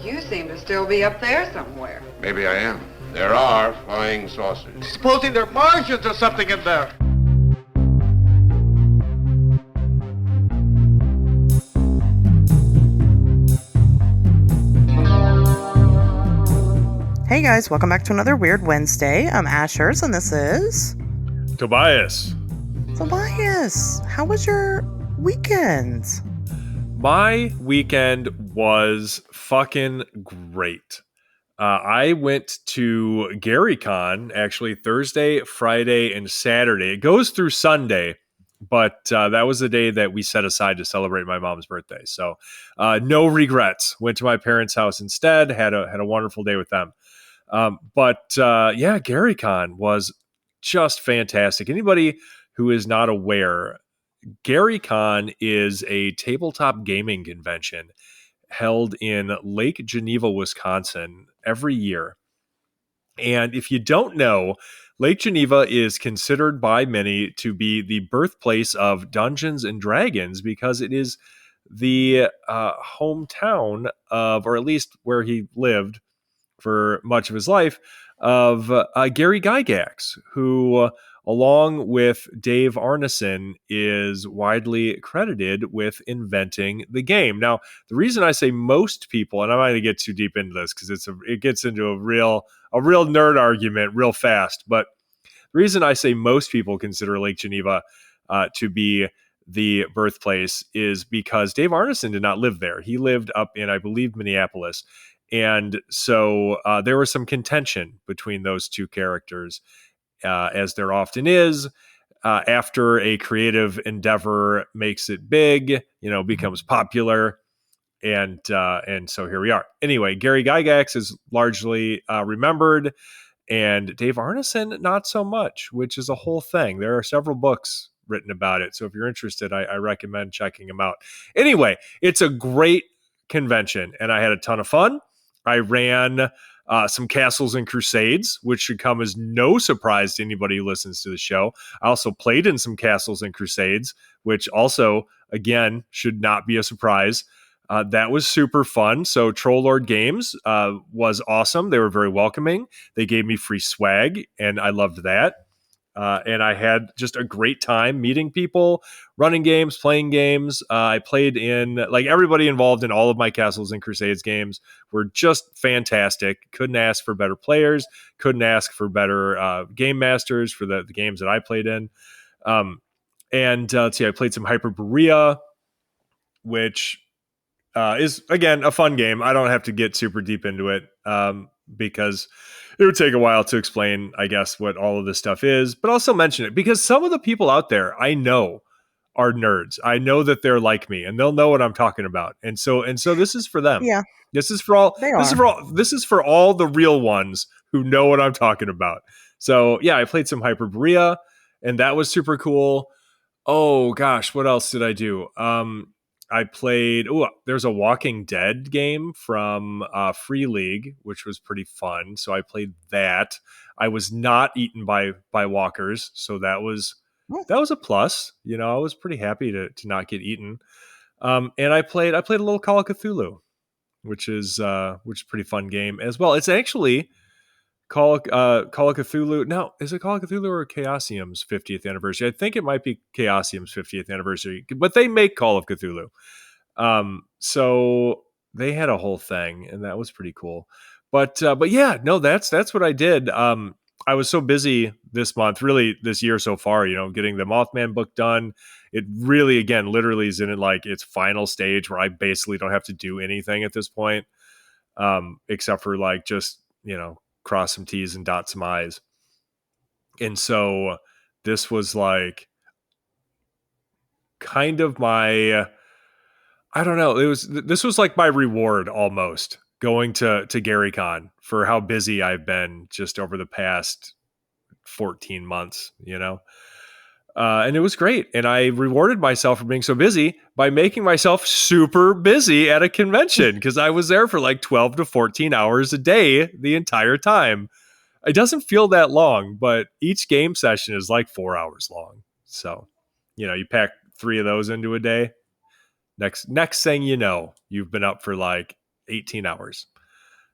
You seem to still be up there somewhere. Maybe I am. There are flying saucers. Supposing they're Martians or something in there. Hey guys, welcome back to another Weird Wednesday. I'm Asherz and this is... Tobias. Tobias, how was your weekend? My weekend was fucking great. I went to GaryCon actually Thursday, Friday, and Saturday. It goes through Sunday, but that was the day that we set aside to celebrate my mom's birthday. So no regrets. Went to my parents' house instead. Had a wonderful day with them. But GaryCon was just fantastic. Anybody who is not aware, GaryCon is a tabletop gaming convention held in Lake Geneva, Wisconsin every year. And if you don't know, Lake Geneva is considered by many to be the birthplace of Dungeons and Dragons because it is the hometown of, or at least where he lived for much of his life, of Gary Gygax, who, along with Dave Arneson, is widely credited with inventing the game. Now, the reason I say most people, and I'm not going to get too deep into this because it gets into a real nerd argument real fast, but the reason I say most people consider Lake Geneva to be the birthplace is because Dave Arneson did not live there. He lived up in, I believe, Minneapolis. And so there was some contention between those two characters, as there often is, after a creative endeavor makes it big, becomes popular. And so here we are. Anyway, Gary Gygax is largely remembered, and Dave Arneson, not so much, which is a whole thing. There are several books written about it. So if you're interested, I recommend checking them out. Anyway, it's a great convention, and I had a ton of fun. I ran some Castles and Crusades, which should come as no surprise to anybody who listens to the show. I also played in some Castles and Crusades, which also, again, should not be a surprise. That was super fun. So Troll Lord Games was awesome. They were very welcoming. They gave me free swag, and I loved that. And I had just a great time meeting people, running games, playing games. I played in, like, everybody involved in all of my Castles and Crusades games were just fantastic. Couldn't ask for better players. Couldn't ask for better game masters for the games that I played in. Let's see, I played some Hyperborea, which is, again, a fun game. I don't have to get super deep into it because it would take a while to explain, I guess, what all of this stuff is, but I'll still mention it because some of the people out there I know are nerds. I know that they're like me and they'll know what I'm talking about. And so this is for them. Yeah. This is for all this is for all the real ones who know what I'm talking about. So yeah, I played some Hyperborea and that was super cool. Oh gosh, what else did I do? I played, there's a Walking Dead game from Free League, which was pretty fun. So I played that. I was not eaten by walkers. So that was a plus. I was pretty happy to not get eaten. And I played a little Call of Cthulhu, which is a pretty fun game as well. It's actually Call of Cthulhu. Now, is it Call of Cthulhu or Chaosium's 50th anniversary? I think it might be Chaosium's 50th anniversary, but they make Call of Cthulhu. So they had a whole thing, and that was pretty cool. But yeah, no, that's what I did. I was so busy this month, really this year so far, getting the Mothman book done. It really, again, literally is in like its final stage where I basically don't have to do anything at this point, except for like just, cross some T's and dot some I's. And so this was like kind of my, I don't know. This was like my reward almost, going to GaryCon for how busy I've been just over the past 14 months, and it was great. And I rewarded myself for being so busy by making myself super busy at a convention because I was there for like 12 to 14 hours a day the entire time. It doesn't feel that long, but each game session is like 4 hours long. So, you pack 3 of those into a day. Next thing you know, you've been up for like 18 hours.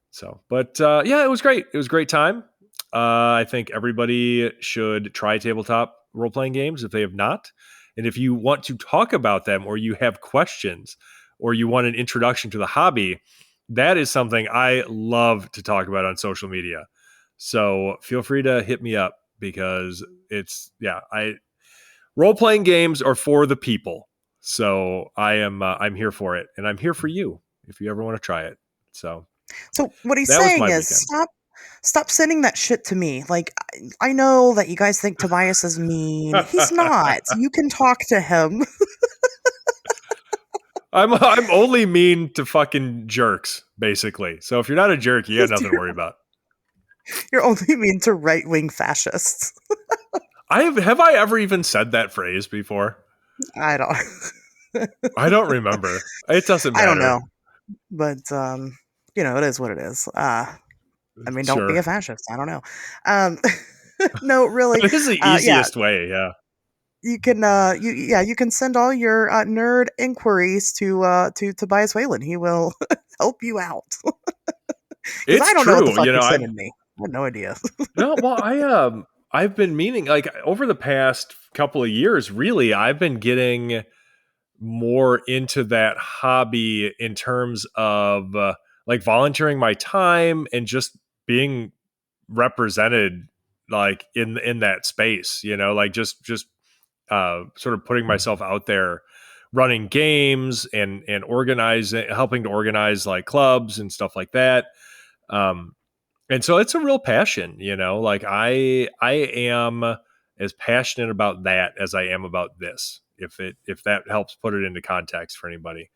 So, but yeah, it was great. It was a great time. I think everybody should try tabletop role-playing games if they have not. And if you want to talk about them, or you have questions, or you want an introduction to the hobby, that is something I love to talk about on social media. So feel free to hit me up, because role-playing games are for the people. So I'm here for it, and I'm here for you if you ever want to try it. So what he's that was saying my is weekend. stop sending that shit to me. Like, I know that you guys think Tobias is mean. He's not. You can talk to him. I'm only mean to fucking jerks, basically. So if you're not a jerk, you got nothing to worry about. You're only mean to right-wing fascists. Have I ever even said that phrase before? I don't. I don't remember. It doesn't matter. I don't know, but it is what it is. Don't be Sure. a fascist. I don't know. No, really. It is the easiest way. Yeah. You can you can send all your nerd inquiries to Tobias Whalen. He will help you out. It's I don't true. know what the fuck You know, you're sending me. I have no idea. No, well, I've been meaning, like, over the past couple of years, really, I've been getting more into that hobby in terms of like volunteering my time and just being represented, like in that space, like just sort of putting myself out there, running games and organizing, helping to organize like clubs and stuff like that. And so it's a real passion, like I am as passionate about that as I am about this, if that helps put it into context for anybody.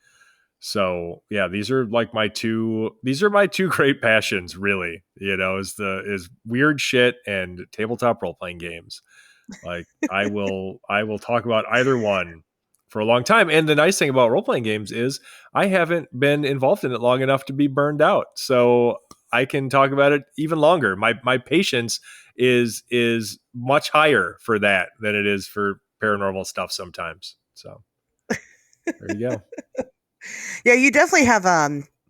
So yeah, these are my two great passions, really, is weird shit and tabletop role playing games. Like I will talk about either one for a long time. And the nice thing about role playing games is I haven't been involved in it long enough to be burned out. So I can talk about it even longer. My patience is much higher for that than it is for paranormal stuff sometimes. So there you go. Yeah, you definitely have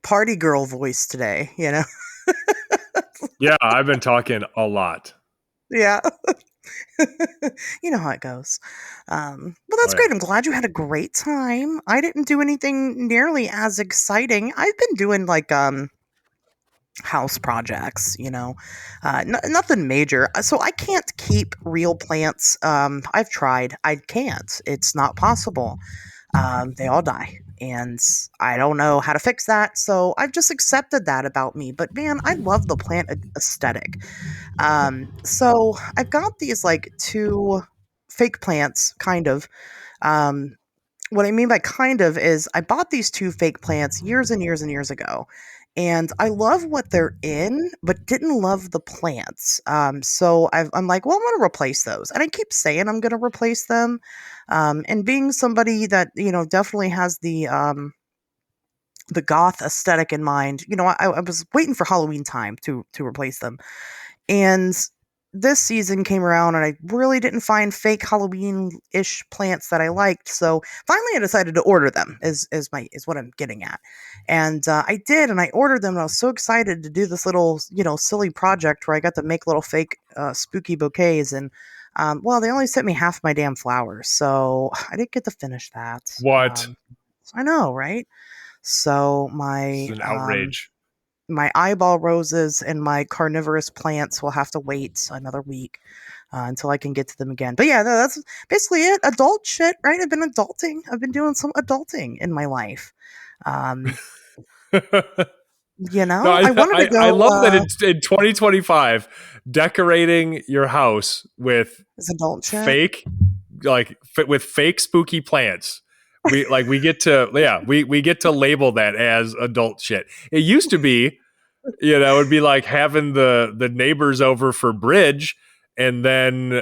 party girl voice today, Yeah, I've been talking a lot. Yeah. You know how it goes. Well, that's great. I'm glad you had a great time. I didn't do anything nearly as exciting. I've been doing house projects, nothing major. So I can't keep real plants. I've tried. I can't. It's not possible. They all die. And I don't know how to fix that. So I've just accepted that about me. But man, I love the plant aesthetic. So I've got these two fake plants, kind of. Um, what I mean by kind of is I bought these two fake plants years and years and years ago. And I love what they're in, but didn't love the plants. So I'm like, well, I'm going to replace those. And I keep saying I'm going to replace them. And being somebody that, definitely has the goth aesthetic in mind, I was waiting for Halloween time to replace them. And this season came around and I really didn't find fake Halloween-ish plants that I liked. So finally I decided to order them is what I'm getting at. And I did, and I ordered them, and I was so excited to do this little, silly project where I got to make little fake spooky bouquets. And well, they only sent me half my damn flowers, so I didn't get to finish that. What? I know, right? So This is an outrage. My eyeball roses and my carnivorous plants will have to wait another week until I can get to them again. But yeah, that's basically it. Adult shit, right? I've been adulting. I've been doing some adulting in my life. No, I wanted to go. I love that in 2025, decorating your house with adult shit. Fake, with fake spooky plants. We get to we get to label that as adult shit. It used to be, it'd be like having the neighbors over for bridge, and then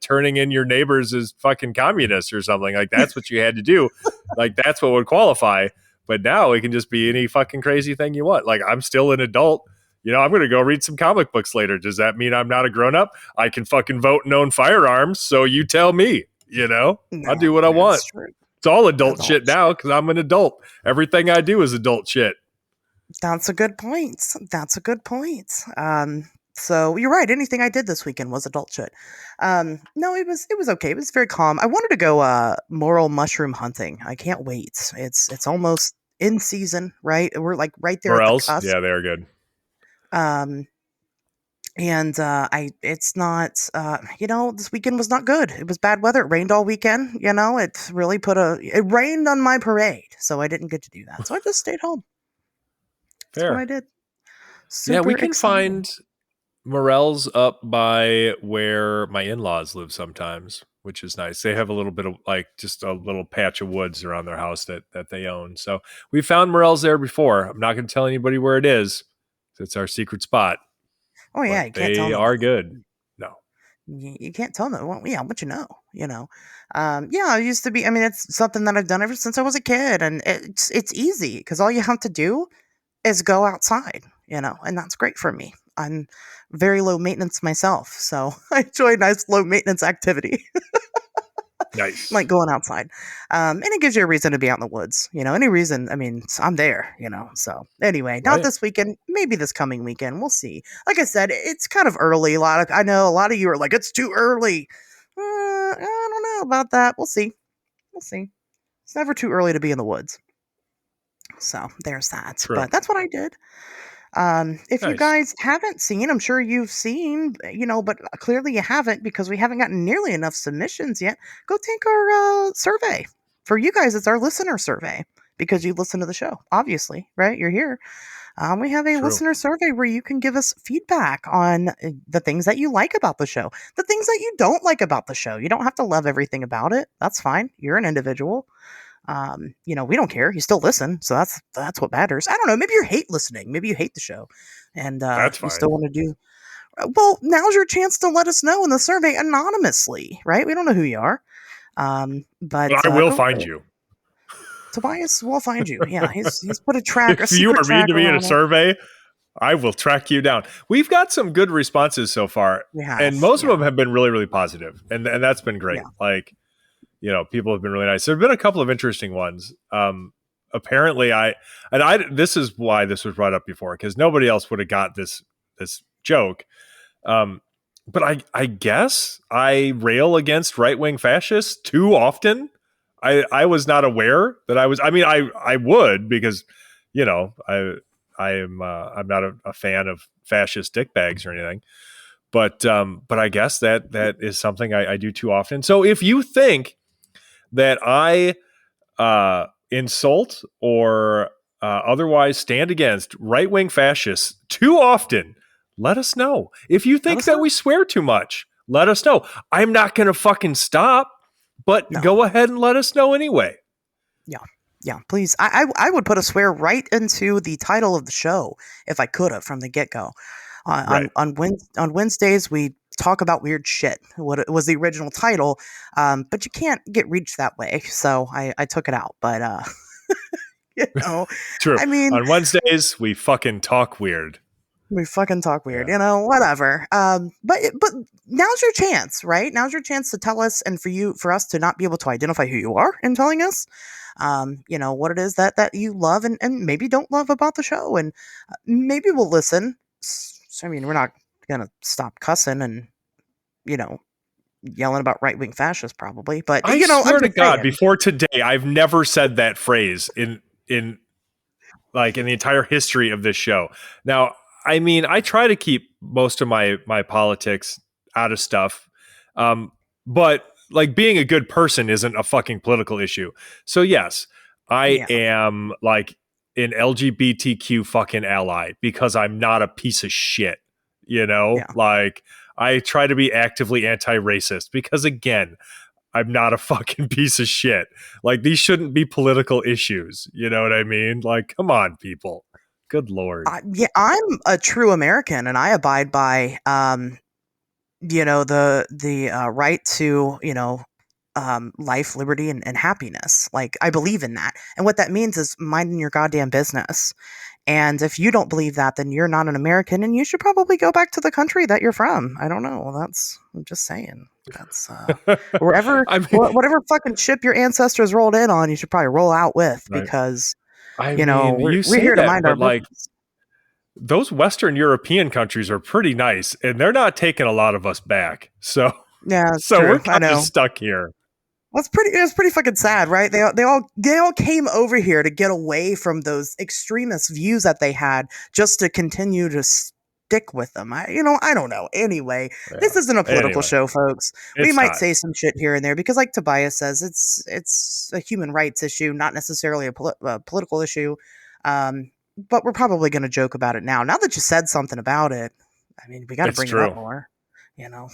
turning in your neighbors as fucking communists or something. Like that's what you had to do. Like that's what would qualify. But now it can just be any fucking crazy thing you want. Like I'm still an adult. I'm going to go read some comic books later. Does that mean I'm not a grown up? I can fucking vote and own firearms. So you tell me, No, I'll do what I want. True. It's all adult Adult shit now because I'm an adult. Everything I do is adult shit. That's a good point. That's a good point. So you're right. Anything I did this weekend was adult shit. No, it was okay. It was very calm. I wanted to go moral mushroom hunting. I can't wait. It's almost in season, right? We're like right there at the Morels, cusp. yeah, they're good. Um, and it's not. This weekend was not good. It was bad weather. It rained all weekend. It really it rained on my parade, so I didn't get to do that. So I just stayed home. That's what I Fair. did. Yeah, Super we can exciting. find morels up by where my in-laws live sometimes, which is nice. They have a little bit of like just a little patch of woods around their house that they own. So we found morels there before. I'm not going to tell anybody where it is. It's our secret spot, Oh yeah, but you can't tell they no are one. good. No, You can't tell no one. Yeah, what you know, Yeah, I used to be. I mean, it's something that I've done ever since I was a kid, and it's easy because all you have to do is go outside, and that's great for me. I'm very low maintenance myself, so I enjoy a nice low maintenance activity like nice. going outside. And it gives you a reason to be out in the woods, any reason. I mean, I'm there, So anyway, not Right. this weekend, maybe this coming weekend. We'll see. Like I said, it's kind of early. I know a lot of you are like, it's too early. I don't know about that. We'll see. We'll see. It's never too early to be in the woods. So there's that. True. But that's what I did. If you Nice. guys haven't seen, I'm sure you've seen, but clearly you haven't because we haven't gotten nearly enough submissions yet. Go take our survey. For you guys, it's our listener survey because you listen to the show, obviously, right? You're here. We have a True. listener survey where you can give us feedback on the things that you like about the show, the things that you don't like about the show. You don't have to love everything about it. That's fine. You're an individual. We don't care. You still listen, so that's what matters. I don't know. Maybe you hate listening. Maybe you hate the show, and That's you still fine. want to do. Well, now's your chance to let us know in the survey anonymously, right? We don't know who you are, but But I will go. find you. Tobias will find you. Yeah, he's put a If you secret are mean to me tracker in a on it. survey, I will track you down. We've got some good responses so far, We have, and most of yeah, them have been really, really positive, and that's been great. yeah, Like, people have been really nice. There have been a couple of interesting ones. Apparently, this is why this was brought up before because nobody else would have got this joke. Um, but I guess I rail against right wing fascists too often. I was not aware that I was. I mean, I would because I'm not a fan of fascist dickbags or anything. But I guess that is something I do too often. So if you think that I insult or otherwise stand against right wing fascists too often, let us know. If you let think us that know. we swear too much, let us know. I'm not going to fucking stop, but No, go ahead and let us know anyway. yeah, yeah. Please, I would put a swear right into the title of the show if I could have from the get go. Right. On Wednesdays we talk about weird shit. What it was the original title, but you can't get reached that way, so I took it out. But you know, True. I mean, On Wednesdays, we fucking talk weird. we fucking talk weird, Yeah. whatever. But now's your chance, right? Now's your chance to tell us, and for us to not be able to identify who you are in telling us, what it is that you love and maybe don't love about the show, and maybe we'll listen. I mean, we're not gonna stop cussing and you know yelling about right wing fascists, probably, but I I'm swear to just God, saying. before today, I've never said that phrase in like in the entire history of this show. Now, I mean, I try to keep most of my politics out of stuff, but like being a good person isn't a fucking political issue. So yes, I Yeah, am like an LGBTQ fucking ally because I'm not a piece of shit. yeah. Like I try to be actively anti-racist because again, I'm not a fucking piece of shit. Like these shouldn't be political issues. You know what I mean? Like, come on, people. Good lord. Yeah, I'm a true American, and I abide by the right to life, liberty, and happiness. Like I believe in that, and what that means is minding your goddamn business. And if you don't believe that, then you're not an American, and you should probably go back to the country that you're from. I don't know. I'm just saying. That's wherever, I mean, whatever fucking ship your ancestors rolled in on, you should probably roll out with, right. because I you know mean, you we're say here to that, mind our but like business. those Western European countries are pretty nice, and they're not taking a lot of us back. So, Yeah, it's so we're true. I kind of know. stuck here. It's pretty fucking sad, right? They all came over here to get away from those extremist views that they had, just to continue to stick with them. I don't know. Anyway, this Yeah. isn't a political Anyway, show, folks. We it's might not. say some shit here and there because, like Tobias says, it's a human rights issue, not necessarily a political issue. But we're probably going to joke about it now. Now that you said something about it, I mean, we got to It's bring it up true, more.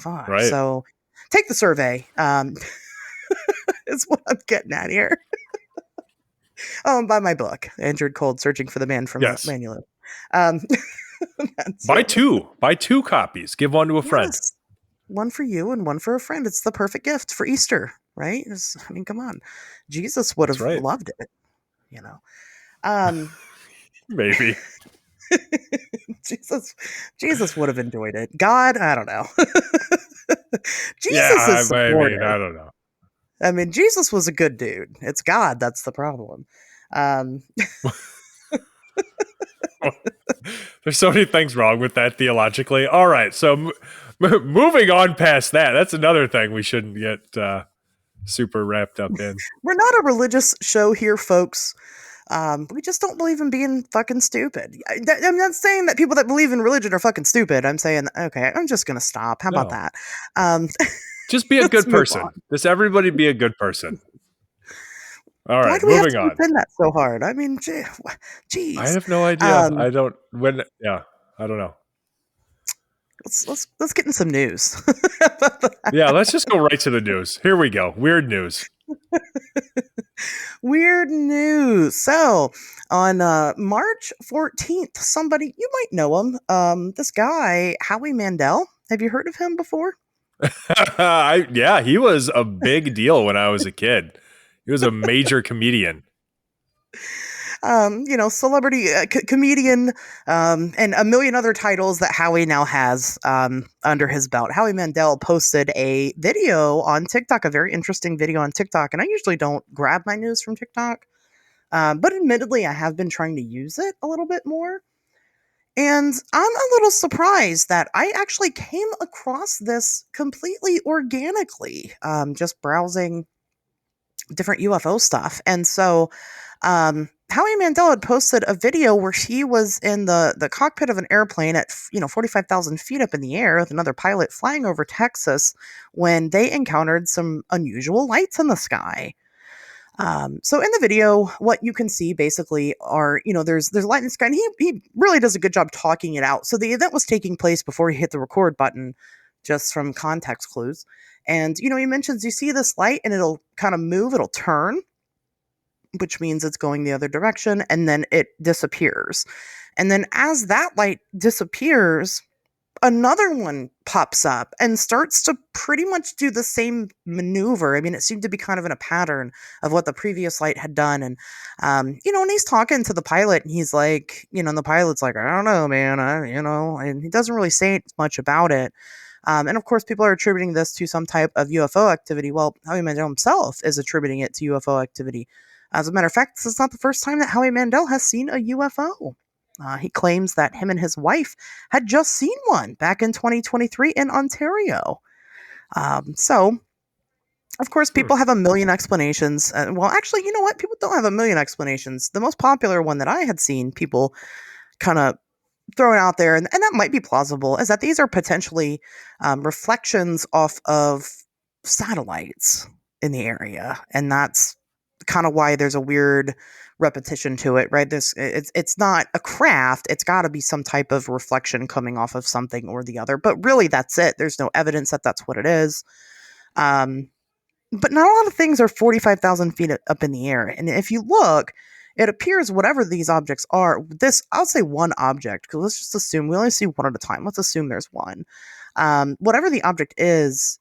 Fuck. right? So take the survey. Is what I'm getting at here. Buy my book, Android Cold: Searching for the Man from Yes. Manual. Um, Buy two copies. Give one to a friend. yes, one for you and one for a friend. It's the perfect gift for Easter, right? I mean, come on, Jesus would That's have right. loved it, you know. Um, Maybe. Jesus would have enjoyed it. God, I don't know. Jesus Yeah, is I mean, supportive. I don't know. I mean, Jesus was a good dude. It's God that's the problem. Um, There's so many things wrong with that theologically. All right, so moving on past that, that's another thing we shouldn't get super wrapped up in. we're not a religious show here, folks. We just don't believe in being fucking stupid. I'm not saying that people that believe in religion are fucking stupid. I'm saying, okay, I'm just gonna stop. How about No. that? Um, Just be a let's good move person. on. Just everybody be a good person. All Why right, do we have moving to on. defend that so hard? I mean, I geez. have no idea. I don't when yeah, I don't know. Let's get in some news. Yeah, let's just go right to the news. Here we go. Weird news. Weird news. So, on March 14th, somebody, you might know him, this guy, Howie Mandel. Have you heard of him before? Yeah, he was a big deal when I was a kid. He was a major comedian. Celebrity comedian, and a million other titles that Howie now has under his belt. Howie Mandel posted a video on TikTok, a very interesting video on TikTok, and I usually don't grab my news from TikTok, but admittedly, I have been trying to use it a little bit more. And I'm a little surprised that I actually came across this completely organically, just browsing different UFO stuff. And so Howie Mandel had posted a video where he was in the cockpit of an airplane at 45,000 feet up in the air with another pilot flying over Texas when they encountered some unusual lights in the sky. So in the video, what you can see basically are, there's light in the sky, and he really does a good job talking it out. So the event was taking place before he hit the record button, just from context clues. And, he mentions you see this light and it'll kind of move, it'll turn, which means it's going the other direction, and then it disappears. And then as that light disappears, another one pops up and starts to pretty much do the same maneuver. I mean, it seemed to be kind of in a pattern of what the previous light had done. And, and he's talking to the pilot, and he's like, and the pilot's like, I don't know, man, and he doesn't really say much about it. And of course, people are attributing this to some type of UFO activity. Well, Howie Mandel himself is attributing it to UFO activity. As a matter of fact, this is not the first time that Howie Mandel has seen a UFO. He claims that him and his wife had just seen one back in 2023 in Ontario. So, of course, people have a million explanations. Well, actually, you know what? People don't have a million explanations. The most popular one that I had seen people kind of throwing out there, and that might be plausible, is that these are potentially reflections off of satellites in the area. And that's kind of why there's a weird repetition to it, right? It's not a craft. It's got to be some type of reflection coming off of something or the other. But really, that's it. There's no evidence that that's what it is. But not a lot of things are 45,000 feet up in the air. And if you look, it appears whatever these objects are, I'll say one object, because let's just assume we only see one at a time. Let's assume there's one. Whatever the object is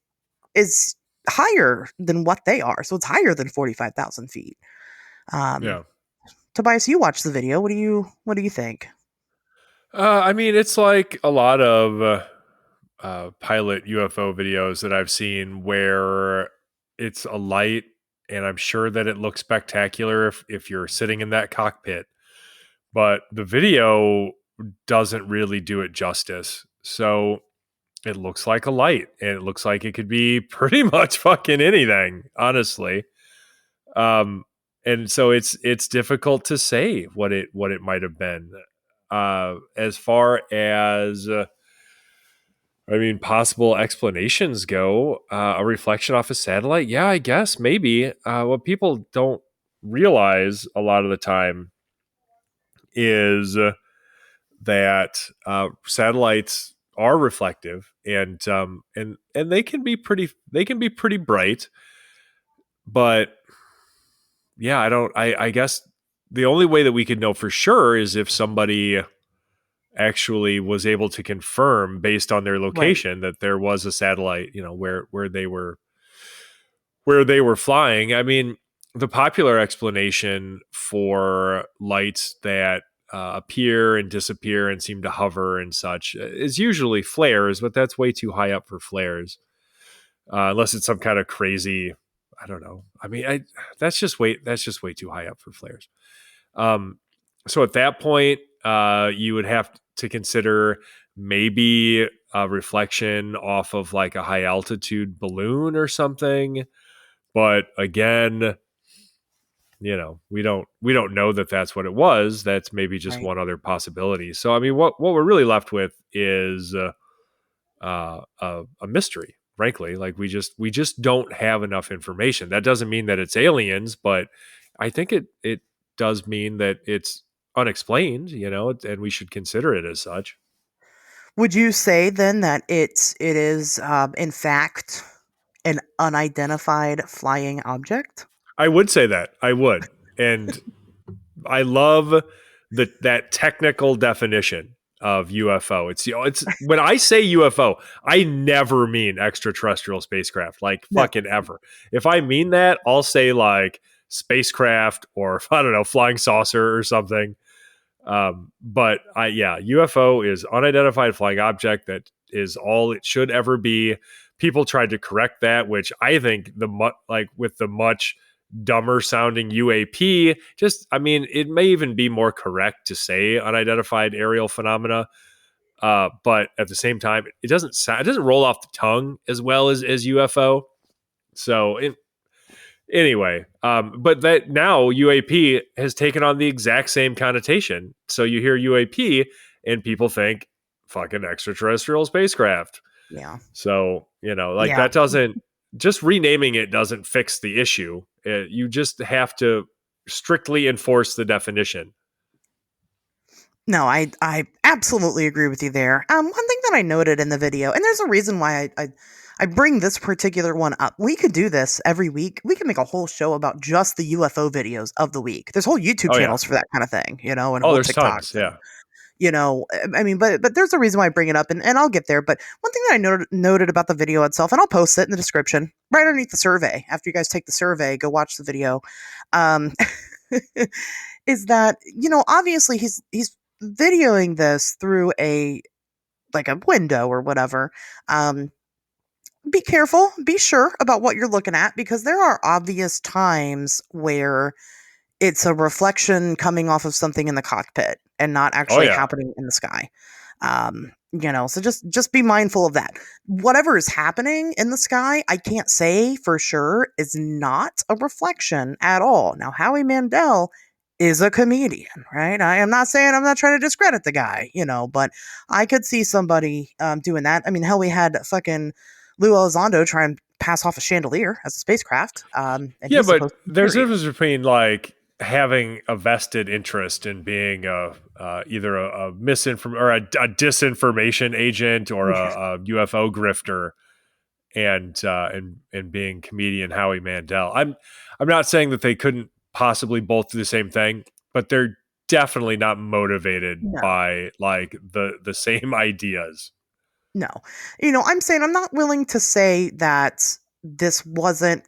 higher than what they are. So it's higher than 45,000 feet. Yeah. Tobias, you watched the video. What do you think? I mean, it's like a lot of pilot UFO videos that I've seen where it's a light, and I'm sure that it looks spectacular if you're sitting in that cockpit, but the video doesn't really do it justice. So it looks like a light, and it looks like it could be pretty much fucking anything, honestly. And so it's difficult to say what it might have been. As far as I mean, possible explanations go, a reflection off a satellite, yeah, I guess maybe. What people don't realize a lot of the time is that satellites are reflective, and they can be pretty bright, but yeah, I guess the only way that we could know for sure is if somebody actually was able to confirm based on their Right. location that there was a satellite, where they were flying. I mean, the popular explanation for lights that appear and disappear and seem to hover and such is usually flares, but that's way too high up for flares, unless it's some kind of crazy. I don't know. I mean, that's just way too high up for flares. Um, so at that point, you would have to consider maybe a reflection off of like a high altitude balloon or something. But again, we don't know that that's what it was. That's maybe just Right. one other possibility. So I mean, what we're really left with is a mystery. Frankly, like we just don't have enough information. That doesn't mean that it's aliens, but I think it does mean that it's unexplained, and we should consider it as such. Would you say then that it is in fact an unidentified flying object? I would say that. I would. And I love that technical definition of UFO. It's when I say UFO, I never mean extraterrestrial spacecraft, like No. fucking ever. If I mean that, I'll say like spacecraft or I don't know, flying saucer or something. But yeah, UFO is unidentified flying object. That is all it should ever be. People tried to correct that, which I think like with the much dumber sounding UAP, I mean, it may even be more correct to say unidentified aerial phenomena. But at the same time, it doesn't roll off the tongue as well as UFO. So anyway, but that now UAP has taken on the exact same connotation. So you hear UAP and people think fucking extraterrestrial spacecraft. Yeah. So, like Yeah. that doesn't, just renaming it doesn't fix the issue. You just have to strictly enforce the definition. No, I absolutely agree with you there. One thing that I noted in the video, and there's a reason why I bring this particular one up. We could do this every week. We can make a whole show about just the UFO videos of the week. There's whole YouTube Oh, yeah. channels for that kind of thing, and Oh, whole there's tons. TikToks and Yeah. I mean, but there's a reason why I bring it up, and I'll get there. But one thing that I noted about the video itself, and I'll post it in the description right underneath the survey. After you guys take the survey, go watch the video. Um, is that obviously he's videoing this through a like a window or whatever. Um, be careful, be sure about what you're looking at because there are obvious times where it's a reflection coming off of something in the cockpit and not Oh, actually yeah. happening in the sky. So just be mindful of that. Whatever is happening in the sky, I can't say for sure is not a reflection at all. Now, Howie Mandel is a comedian, right? I am not saying I'm not trying to discredit the guy, but I could see somebody doing that. I mean, hell, we had fucking Lou Elizondo try and pass off a chandelier as a spacecraft, and Yeah, he's but supposed to be there's a serious. difference between like having a vested interest in being either a misinform or a disinformation agent or Yeah. a UFO grifter and being comedian Howie Mandel. I'm not saying that they couldn't possibly both do the same thing, but they're definitely not motivated No. by like the same ideas. No. I'm saying I'm not willing to say that this wasn't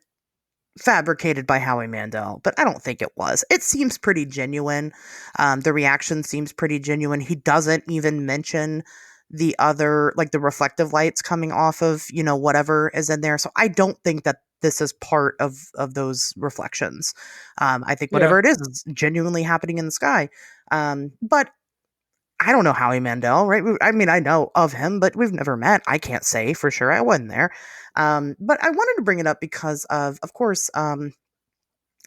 fabricated by Howie Mandel, but I don't think it was. It seems pretty genuine. The reaction seems pretty genuine. He doesn't even mention the other, like the reflective lights coming off of, whatever is in there. So I don't think that this is part of those reflections. I think Yeah. whatever it is genuinely happening in the sky. But I don't know Howie Mandel, right? I mean, I know of him, but we've never met. I can't say for sure. I wasn't there. But I wanted to bring it up because of course,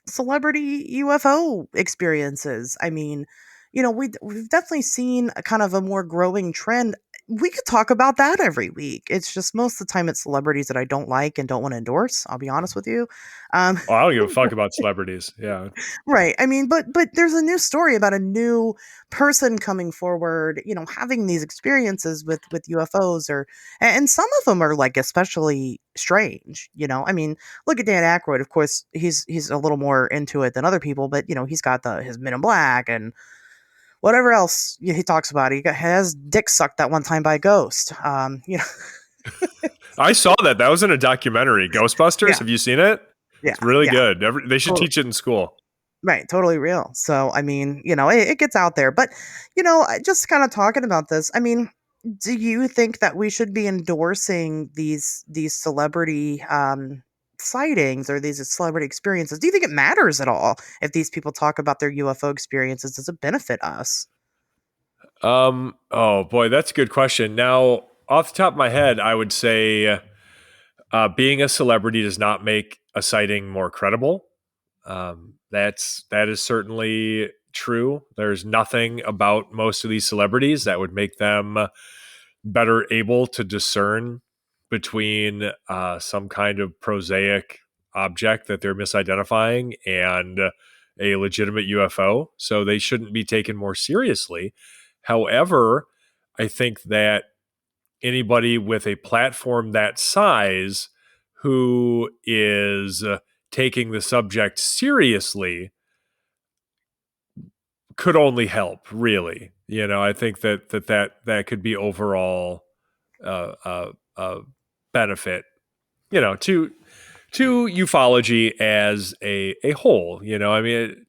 celebrity UFO experiences. I mean, we've definitely seen a kind of a more growing trend. We could talk about that every week. It's just most of the time it's celebrities that I don't like and don't want to endorse. I'll be honest with you. Um, Oh, I don't give a fuck about celebrities. Yeah. Right. I mean, but there's a new story about a new person coming forward, having these experiences with UFOs and some of them are like especially strange, I mean, look at Dan Aykroyd. Of course, he's a little more into it than other people, but he's got his Men in Black and whatever else he talks about. Has dick sucked that one time by a ghost. I saw that. That was in a documentary, Ghostbusters. Yeah. Have you seen it? Yeah. It's really Yeah. good. They should teach it in school. Right, totally real. So, I mean, it gets out there. But, just kind of talking about this, I mean, do you think that we should be endorsing these celebrity sightings or these celebrity experiences? Do you think it matters at all if these people talk about their UFO experiences? Does it benefit us? Oh boy, that's a good question. Now, off the top of my head, I would say being a celebrity does not make a sighting more credible. That is certainly true. There's nothing about most of these celebrities that would make them better able to discern between some kind of prosaic object that they're misidentifying and a legitimate UFO. So they shouldn't be taken more seriously. However, I think that anybody with a platform that size who is taking the subject seriously could only help, really. I think that could be overall benefit, to ufology as a whole. I mean,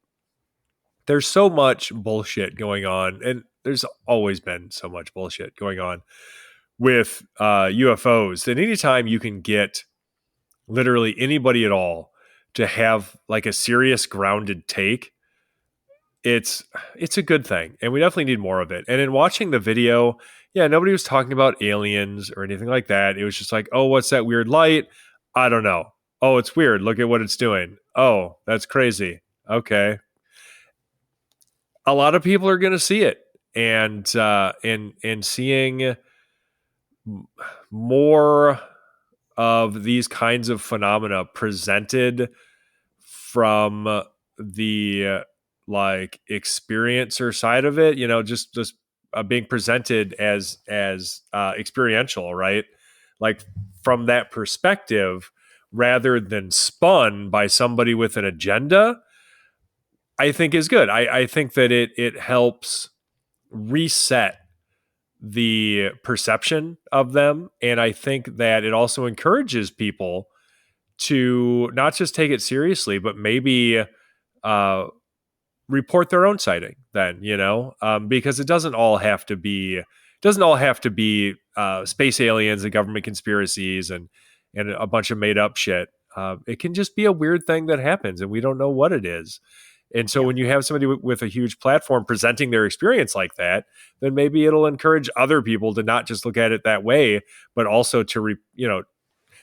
there's so much bullshit going on, and there's always been so much bullshit going on with UFOs. And anytime you can get literally anybody at all to have like a serious grounded take, it's a good thing, and we definitely need more of it. And in watching the video, yeah, nobody was talking about aliens or anything like that. It was just like, oh, what's that weird light? I don't know. Oh, it's weird. Look at what it's doing. Oh, that's crazy. Okay. A lot of people are going to see it, and seeing more of these kinds of phenomena presented from the like experiencer side of it, just being presented as experiential, right? Like from that perspective, rather than spun by somebody with an agenda, I think is good. I think that it helps reset the perception of them, and I think that it also encourages people to not just take it seriously, but maybe report their own sighting. Then because it doesn't all have to be space aliens and government conspiracies and a bunch of made up shit. It can just be a weird thing that happens, and we don't know what it is. And so when you have somebody with a huge platform presenting their experience like that, then maybe it'll encourage other people to not just look at it that way, but also to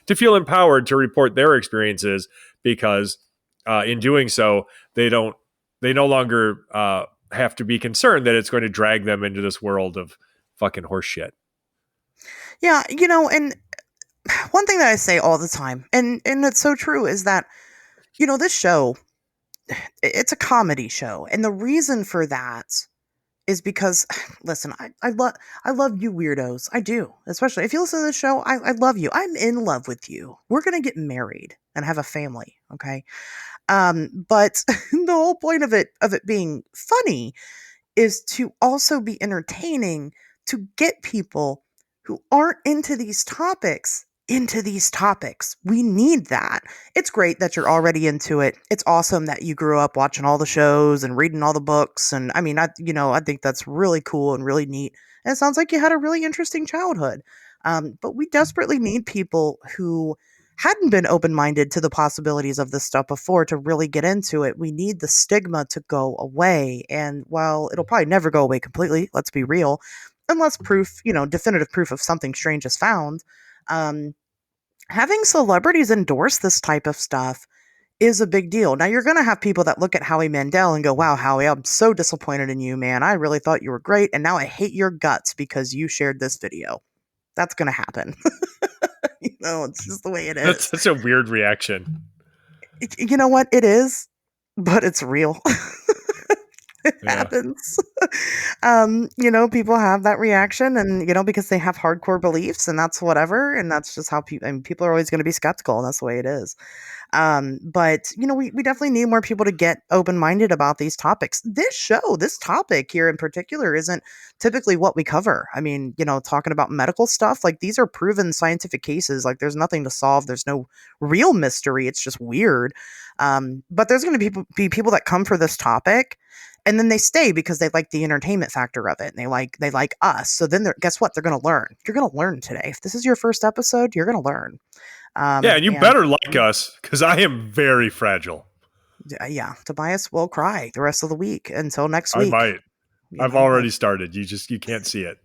to feel empowered to report their experiences, because in doing so, they no longer have to be concerned that it's going to drag them into this world of fucking horse shit. Yeah, and one thing that I say all the time, and it's so true, is that this show, it's a comedy show, and the reason for that is because, listen, I love you weirdos. I do. Especially if you listen to the show, I love you. I'm in love with you. We're gonna get married and have a family, okay? But the whole point of it being funny is to also be entertaining, to get people who aren't into these topics into these topics. We need that. It's great that you're already into it. It's awesome that you grew up watching all the shows and reading all the books. And I mean, I think that's really cool and really neat. And it sounds like you had a really interesting childhood. But we desperately need people who hadn't been open minded to the possibilities of this stuff before to really get into it. We need the stigma to go away. And while it'll probably never go away completely, let's be real, unless proof, definitive proof of something strange is found, um, having celebrities endorse this type of stuff is a big deal. Now, you're going to have people that look at Howie Mandel and go, wow, Howie, I'm so disappointed in you, man. I really thought you were great. And now I hate your guts because you shared this video. That's going to happen. It's just the way it is. That's such a weird reaction. You know what? It is, but it's real. It happens. People have that reaction and, because they have hardcore beliefs and that's whatever. And that's just how people are always going to be skeptical. And that's the way it is. But we definitely need more people to get open-minded about these topics. This topic here in particular isn't typically what we cover. I mean, talking about medical stuff, like these are proven scientific cases. Like there's nothing to solve. There's no real mystery. It's just weird. But there's going to be people that come for this topic and then they stay because they like the entertainment factor of it and they like us. So then guess what? They're going to learn. You're going to learn today. If this is your first episode, you're going to learn. And you better like us because I am very fragile. Yeah, Tobias will cry the rest of the week until next week. I might. I've already started. You can't see it.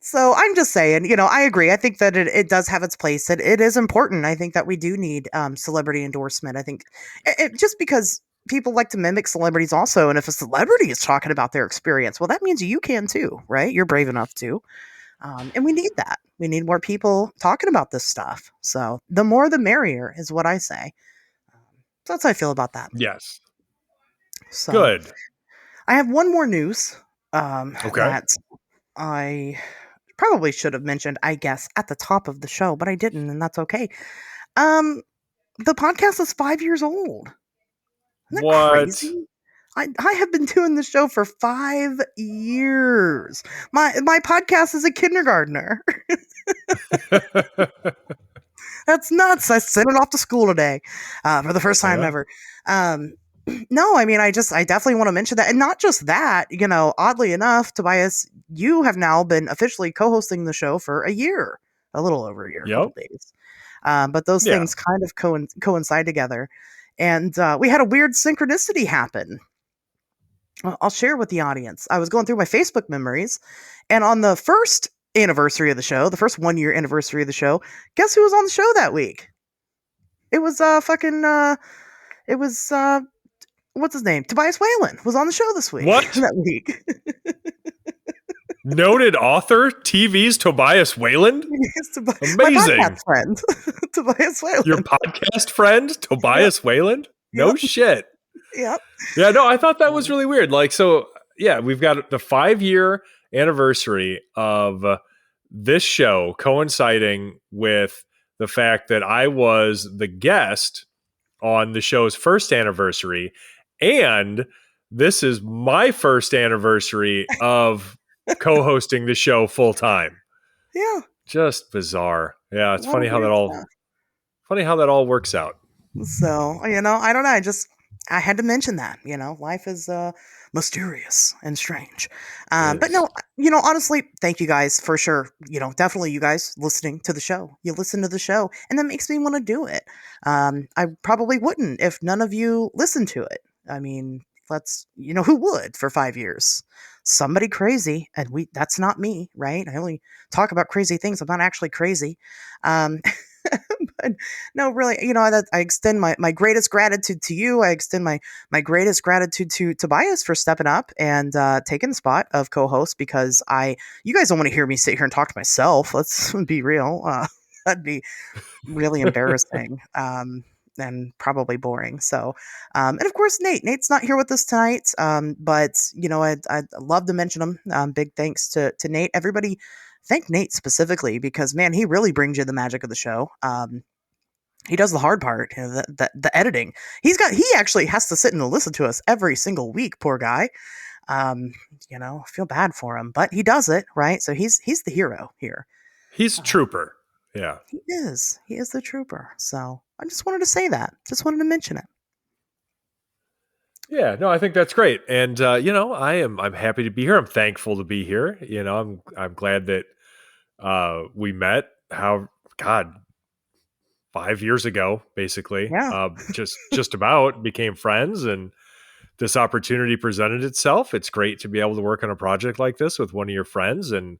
So I'm just saying, I agree. I think that it does have its place. It is important. I think that we do need celebrity endorsement. I think just because people like to mimic celebrities also. And if a celebrity is talking about their experience, well, that means you can too, right? You're brave enough to. And we need that. We need more people talking about this stuff. So the more the merrier is what I say. So that's how I feel about that. Yes. So, good. I have one more news Okay. that I probably should have mentioned, I guess, at the top of the show, but I didn't, and that's okay. The podcast is 5 years old. Isn't that crazy? I have been doing the show for 5 years. My podcast is a kindergartner. That's nuts. I sent it off to school today for the first time ever. No, I mean, I definitely want to mention that. And not just that, oddly enough, Tobias, you have now been officially co-hosting the show for a year, a little over a year, a couple days. But those things kind of coincide together. And we had a weird synchronicity happen. I'll share with the audience. I was going through my Facebook memories, and on the first anniversary of the show, the first 1 year anniversary of the show, guess who was on the show that week? It was what's his name? Tobias Whalen was on the show this week. What? That week. Noted author, TV's Tobias Whalen? Amazing. My podcast friend, Tobias Whalen. Your podcast friend, Tobias Whalen? No shit. Yep. Yeah, no, I thought that was really weird. We've got the 5 year anniversary of this show coinciding with the fact that I was the guest on the show's first anniversary. And this is my first anniversary of co-hosting the show full time. Yeah. Just bizarre. Yeah, it's funny how that all works out. So, I don't know. I had to mention that, life is mysterious and strange. But no, honestly, thank you guys for sure. Definitely you guys listening to the show. You listen to the show and that makes me want to do it. I probably wouldn't if none of you listened to it. I mean, who would for 5 years? Somebody crazy. And that's not me, right? I only talk about crazy things. I'm not actually crazy. But no, really, I extend my greatest gratitude to you. I extend my greatest gratitude to Tobias for stepping up and taking the spot of co-host because you guys don't want to hear me sit here and talk to myself. Let's be real. That'd be really embarrassing. And probably boring. So, and of course, Nate's not here with us tonight. But I'd love to mention him. Big thanks to Nate. Everybody, thank Nate specifically because man, he really brings you the magic of the show. He does the hard part, the editing. He actually has to sit and listen to us every single week. Poor guy. I feel bad for him, but he does it right. So he's the hero here. He's a trooper. Yeah. He is. He is the trooper. So I just wanted to say that. Just wanted to mention it. Yeah, no, I think that's great, and I'm happy to be here. I'm thankful to be here. I'm glad that we met. How God, 5 years ago, basically, Yeah. just about became friends, and this opportunity presented itself. It's great to be able to work on a project like this with one of your friends, and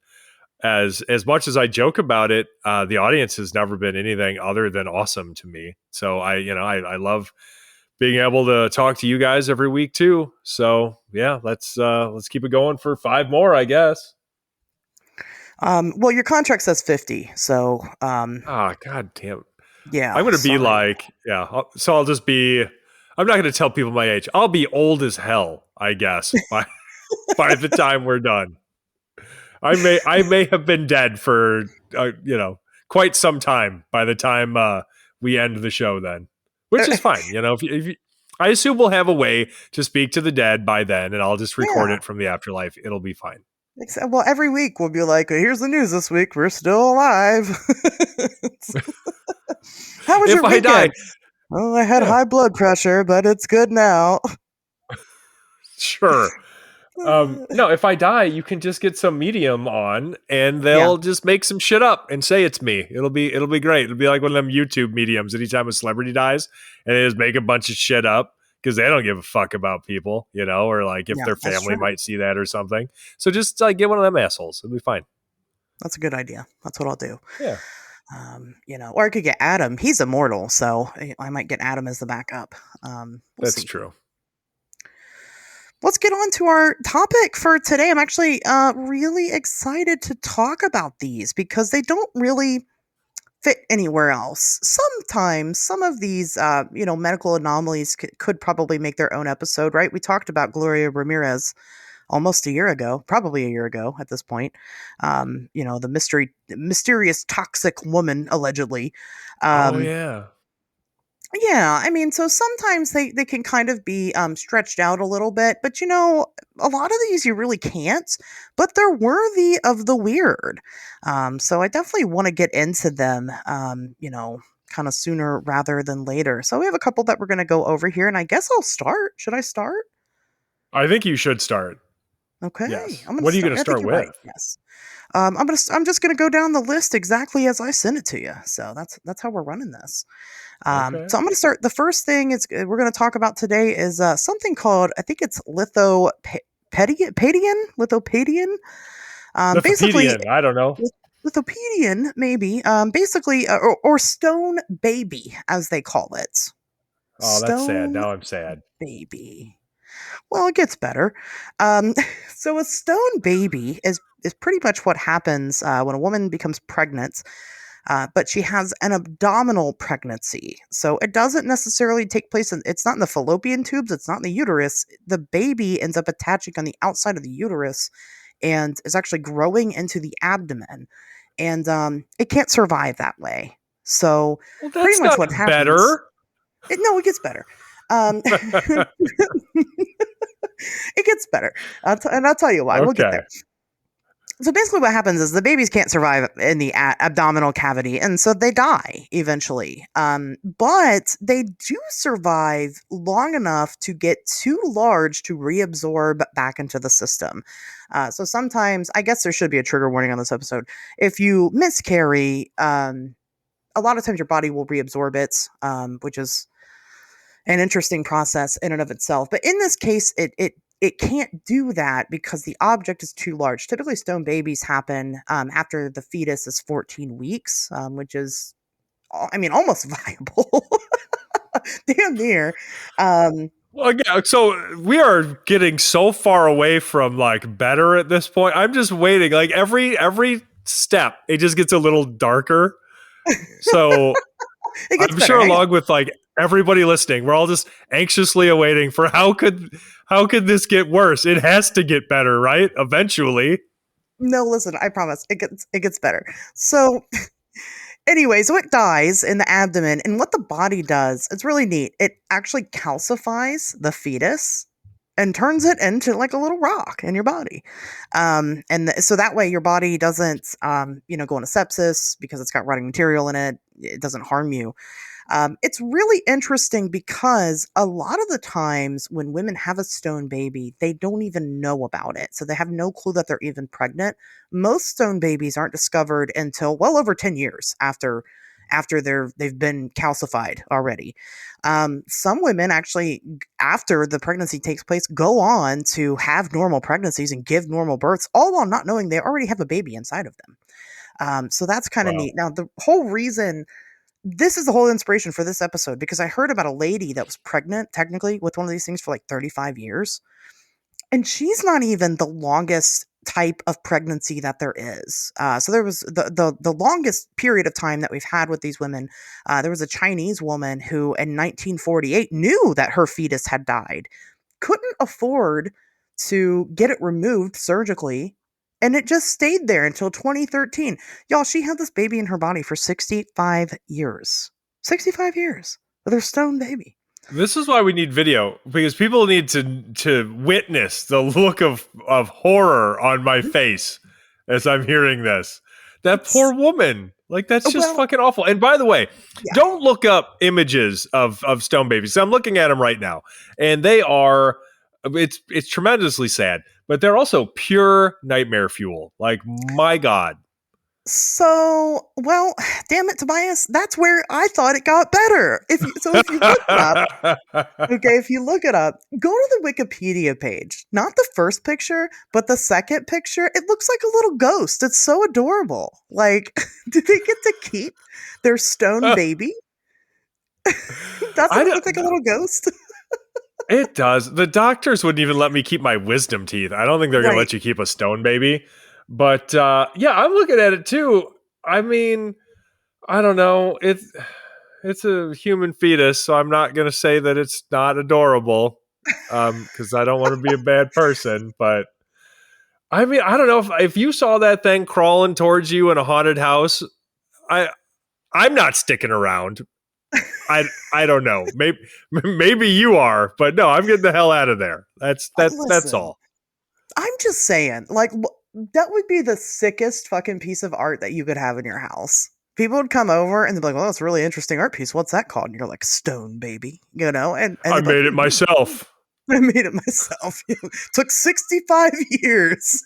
as much as I joke about it, the audience has never been anything other than awesome to me. So I love being able to talk to you guys every week too. So yeah, let's keep it going for 5 more, I guess. Well, your contract says 50, so God damn. yeah. I'm gonna be sorry. like, so I'll just be. I'm not gonna tell people my age. I'll be old as hell, I guess, by the time we're done. I may have been dead for quite some time by the time we end the show then, which is fine. If you, I assume we'll have a way to speak to the dead by then, and I'll just record Yeah. it from the afterlife. It'll be fine. Well, every week we'll be like, here's the news this week. We're still alive. How was If your I weekend? die, Oh, I had high blood pressure, but it's good now. sure. No, if I die, you can just get some medium on, and Yeah. they'll just make some shit up and say it's me. It'll be great. It'll be like one of them YouTube mediums. Anytime a celebrity dies, and they just make a bunch of shit up because they don't give a fuck about people, or like if Yeah, their that's family true. might see that or something. So just like get one of them assholes. It'll be fine. That's a good idea. That's what I'll do. Yeah, Or I could get Adam. He's immortal, so I might get Adam as the backup. We'll that's see. true. Let's get on to our topic for today. I'm actually really excited to talk about these because they don't really fit anywhere else. Sometimes some of these, medical anomalies could probably make their own episode, right? We talked about Gloria Ramirez almost a year ago, probably a year ago at this point. The mysterious toxic woman, allegedly. Oh Um, yeah. yeah, I mean, so sometimes they can kind of be stretched out a little bit, but a lot of these you really can't, but they're worthy of the weird. So I definitely want to get into them, kind of sooner rather than later. So we have a couple that we're going to go over here, and I guess I'll start. Should I start? I think you should start. Okay, Yes. I'm going to What are you start. going to I think start you're with? right. Yes. I'm just going to go down the list exactly as I sent it to you. So that's how we're running this. Okay. So I'm going to start. The first thing we're going to talk about today is something called, I think it's lithopadian. Basically, Lithopedian. I don't know. lithopedian, maybe. Basically, or stone baby, as they call it. Oh, that's sad. Stone Now I'm sad. baby. Well, it gets better. Um, so a stone baby is pretty much what happens when a woman becomes pregnant. But she has an abdominal pregnancy. So it doesn't necessarily take place it's not in the fallopian tubes, it's not in the uterus. The baby ends up attaching on the outside of the uterus and is actually growing into the abdomen. And it can't survive that way. So Well, pretty that's much not what happens. better. No, it gets better. It gets better. And I'll tell you why. We'll get Okay. there. So basically what happens is the babies can't survive in the abdominal cavity, and so they die eventually. But they do survive long enough to get too large to reabsorb back into the system. So sometimes, I guess there should be a trigger warning on this episode. If you miscarry, a lot of times your body will reabsorb it, which is an interesting process in and of itself. But in this case, it can't do that because the object is too large. Typically, stone babies happen after the fetus is 14 weeks, which is, almost viable. Damn near. Well, yeah, so we are getting so far away from like better at this point. I'm just waiting. Like every step, it just gets a little darker. So It gets I'm better. sure Hang on. along with like everybody listening, we're all just anxiously awaiting for how could this get worse? It has to get better, right? Eventually. No, listen, I promise. It gets better. So anyway, so it dies in the abdomen, and what the body does, it's really neat. It actually calcifies the fetus. and turns it into like a little rock in your body. So that way your body doesn't, go into sepsis because it's got rotting material in it. It doesn't harm you. It's really interesting because a lot of the times when women have a stone baby, they don't even know about it. So they have no clue that they're even pregnant. Most stone babies aren't discovered until well over 10 years after they've been calcified already. Some women actually, after the pregnancy takes place, go on to have normal pregnancies and give normal births, all while not knowing they already have a baby inside of them. So that's kind of Wow. neat. Now, the whole reason this is the whole inspiration for this episode because I heard about a lady that was pregnant, technically, with one of these things for like 35 years. And she's not even the longest type of pregnancy that there is. So there was the longest period of time that we've had with these women. There was a Chinese woman who in 1948 knew that her fetus had died, couldn't afford to get it removed surgically, and it just stayed there until 2013. Y'all, she had this baby in her body for 65 years. 65 years with her stone baby. This is why we need video, because people need to witness the look of horror on my face as I'm hearing this. That poor woman. Like, that's just fucking awful. And by the way, don't look up images of stone babies. So I'm looking at them right now, and they are, it's tremendously sad, but they're also pure nightmare fuel. Like, my God. So, well, damn it, Tobias, that's where I thought it got better. If you look it up, if you look it up, go to the Wikipedia page. Not the first picture, but the second picture. It looks like a little ghost. It's so adorable. Like, do they get to keep their stone baby? Doesn't it look like a little ghost? It does. The doctors wouldn't even let me keep my wisdom teeth. I don't think they're going to let you keep a stone baby. But I'm looking at it too. I mean, I don't know. It's a human fetus, so I'm not going to say that it's not adorable, because I don't want to be a bad person. But I mean, I don't know if you saw that thing crawling towards you in a haunted house. I'm not sticking around. I don't know. Maybe you are, but no, I'm getting the hell out of there. That's all. I'm just saying, like, that would be the sickest fucking piece of art that you could have in your house. People would come over and they'd be like, well, that's a really interesting art piece. What's that called? And you're like, stone baby, And I made it myself. I made it myself. Took 65 years.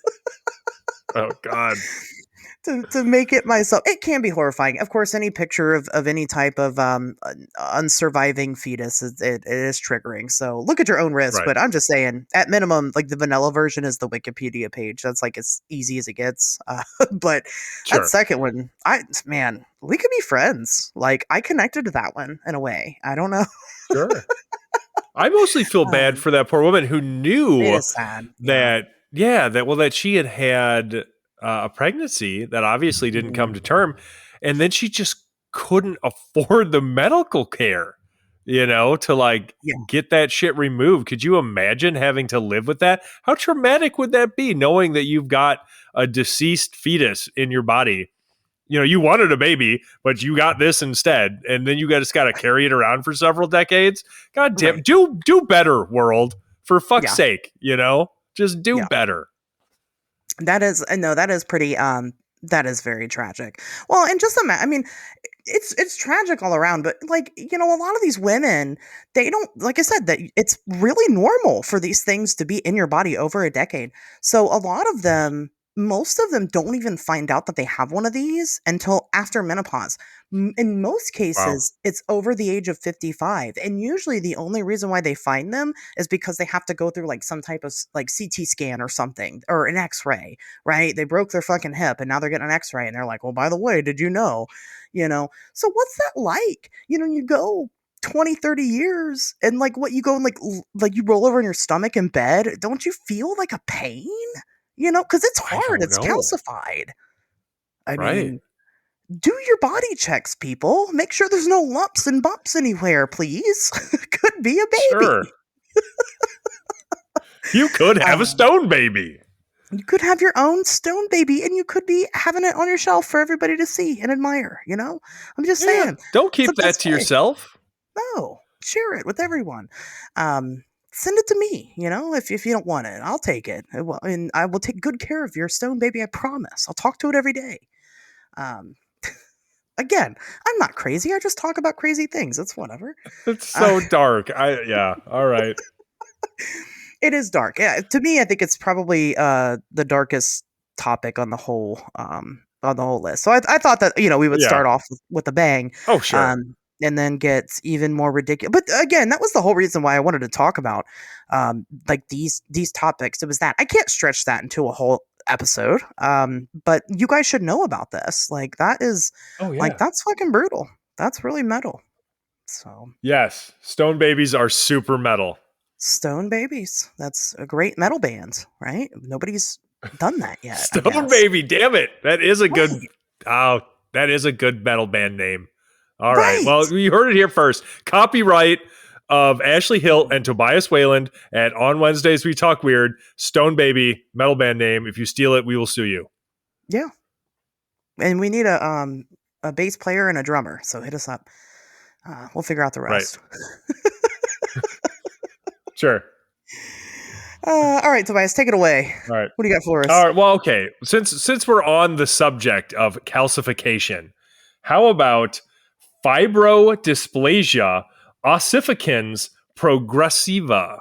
Oh, God. To make it myself. It can be horrifying. Of course, any picture of any type of unsurviving fetus, it is triggering. So look at your own risk. Right. But I'm just saying, at minimum, like the vanilla version is the Wikipedia page. That's like as easy as it gets. But that second one, we could be friends. Like, I connected to that one in a way. I don't know. Sure. I mostly feel bad for that poor woman who knew that she had a pregnancy that obviously didn't come to term, and then she just couldn't afford the medical care, to get that shit removed. Could you imagine having to live with that? How traumatic would that be, knowing that you've got a deceased fetus in your body? You wanted a baby, but you got this instead, and then you just got to carry it around for several decades. God damn, do better, world, for fuck's sake, just do better. That is pretty, that is very tragic. Well, and just it's tragic all around, but a lot of these women, they don't, like I said, that it's really normal for these things to be in your body over a decade. So a lot of them, most of them don't even find out that they have one of these until after menopause. In most cases, it's over the age of 55. And usually the only reason why they find them is because they have to go through some type of CT scan or something, or an x-ray, right? They broke their fucking hip and now they're getting an x-ray and they're like, well, by the way, did you know? So what's that like? You go 20, 30 years and you go and you roll over in your stomach in bed. Don't you feel like a pain? Because it's hard. It's calcified. I mean, do your body checks, people. Make sure there's no lumps and bumps anywhere, please. Could be a baby. Sure. You could have a stone baby. You could have your own stone baby, and you could be having it on your shelf for everybody to see and admire. I'm just saying. Don't keep that to yourself. No, share it with everyone. send it to me. If you don't want it, I'll take it. And I will take good care of your stone baby. I promise. I'll talk to it every day. Um, Again, I'm not crazy. I just talk about crazy things. It's whatever. It's so dark. Yeah. All right. It is dark. Yeah, to me, I think it's probably the darkest topic on the whole list. So I thought that we would Yeah. start off with a bang. Oh, sure. And then get even more ridiculous. But again, that was the whole reason why I wanted to talk about like these topics. It was that I can't stretch that into a whole episode. But you guys should know about this. Like that is Oh, yeah. like that's fucking brutal. That's really metal. So Yes. Stone babies are super metal. Stone Babies. That's a great metal band, right? Nobody's done that yet. I Stone guess. Baby, damn it. That is a good Right. that is a good metal band name. All right. Right. Well, you heard it here first. Copyright of Ashley Hilt and Tobias Wayland at On Wednesdays We Talk Weird. Stone Baby, metal band name. If you steal it, we will sue you. Yeah. And we need a bass player and a drummer. So hit us up. We'll figure out the rest. Sure. All right, Tobias, take it away. All right. What do you got for us? All right. Well, okay. Since we're on the subject of calcification, how about fibrodysplasia ossificans progressiva?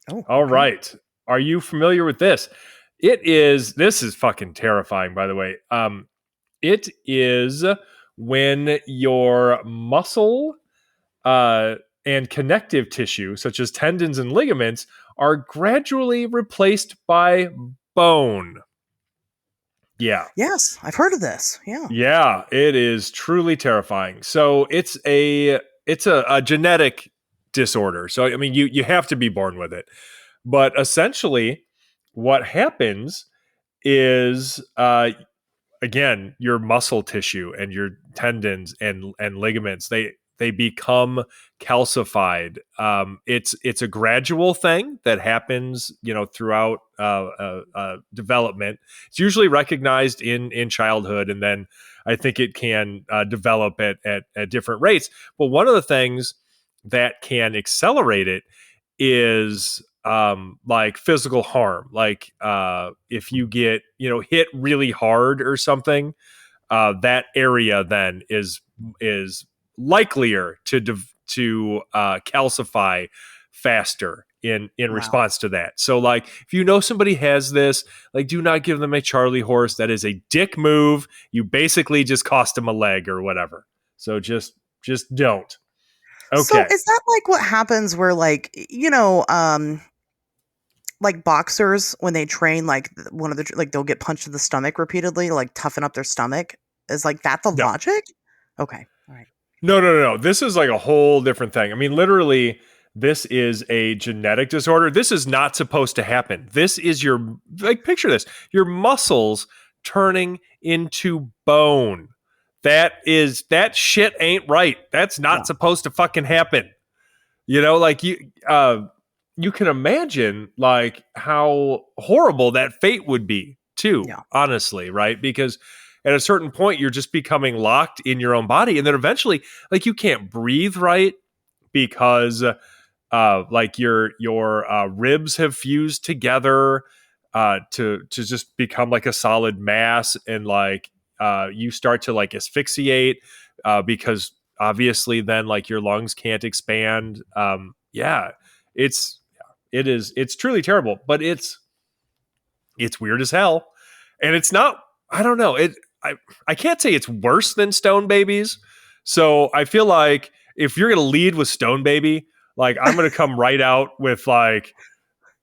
Oh, All okay. right. Are you familiar with this? This is fucking terrifying, by the way. It is when your muscle and connective tissue, such as tendons and ligaments, are gradually replaced by bone. Yeah. Yes, I've heard of this. Yeah. Yeah, it is truly terrifying. So it's a genetic disorder. So I mean you have to be born with it. But essentially what happens is again, your muscle tissue and your tendons and ligaments, they become calcified. It's a gradual thing that happens, throughout development. It's usually recognized in childhood, and then I think it can develop at different rates. But one of the things that can accelerate it is like physical harm. Like if you get hit really hard or something, that area then is likelier to calcify faster in Wow. response to that. So like if you know somebody has this, like do not give them a Charlie horse. That is a dick move. You basically just cost them a leg or whatever. So just don't. Okay. So is that like what happens where like like boxers when they train, like one of the like they'll get punched in the stomach repeatedly to like toughen up their stomach? Is like that the No. logic? Okay. All right. No. This is like a whole different thing. I mean, literally, this is a genetic disorder. This is not supposed to happen. This is picture this, your muscles turning into bone. That shit ain't right. That's not supposed to fucking happen. Like you can imagine like how horrible that fate would be too, honestly, right? Because at a certain point, you're just becoming locked in your own body. And then eventually, like you can't breathe right because like your ribs have fused together to just become like a solid mass. And like you start to like asphyxiate because obviously then like your lungs can't expand. It's truly terrible, but it's weird as hell. And it's not, I don't know. I can't say it's worse than Stone Babies. So I feel like if you're going to lead with Stone Baby, like I'm going to come right out with like,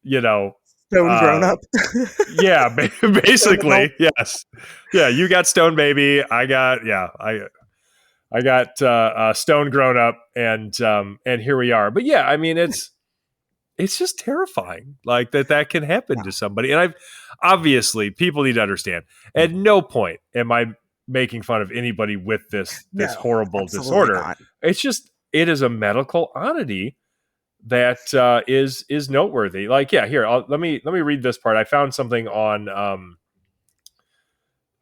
Stone grown up. Yeah, basically. Yes. Yeah. You got Stone Baby. I got Stone grown up and here we are. But yeah, I mean, it's just terrifying like that can happen to somebody. And obviously people need to understand at no point am I making fun of anybody with this horrible disorder. Not. It's just, it is a medical oddity that is noteworthy. Like, yeah, here, let me read this part. I found something on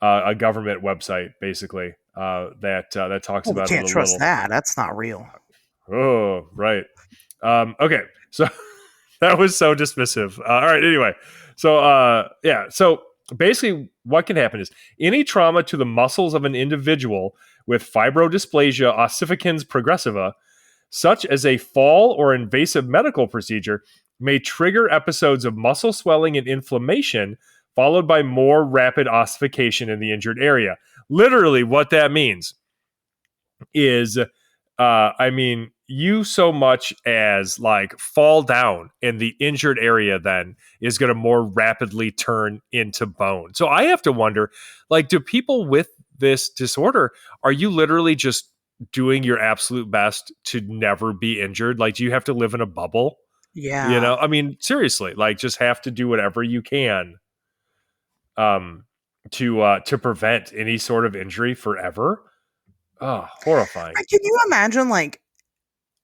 a government website basically that talks about You can't it a trust little. that. That's not real. Oh, right. Okay. So That was so dismissive. All right. Anyway, so basically, what can happen is any trauma to the muscles of an individual with fibrodysplasia ossificans progressiva, such as a fall or invasive medical procedure, may trigger episodes of muscle swelling and inflammation, followed by more rapid ossification in the injured area. Literally, what that means is, you so much as like fall down and the injured area then is going to more rapidly turn into bone. So I have to wonder, like, do people with this disorder, are you literally just doing your absolute best to never be injured? Like, do you have to live in a bubble? Yeah. I mean, seriously, like, just have to do whatever you can to prevent any sort of injury forever. Oh, horrifying. Can you imagine, like,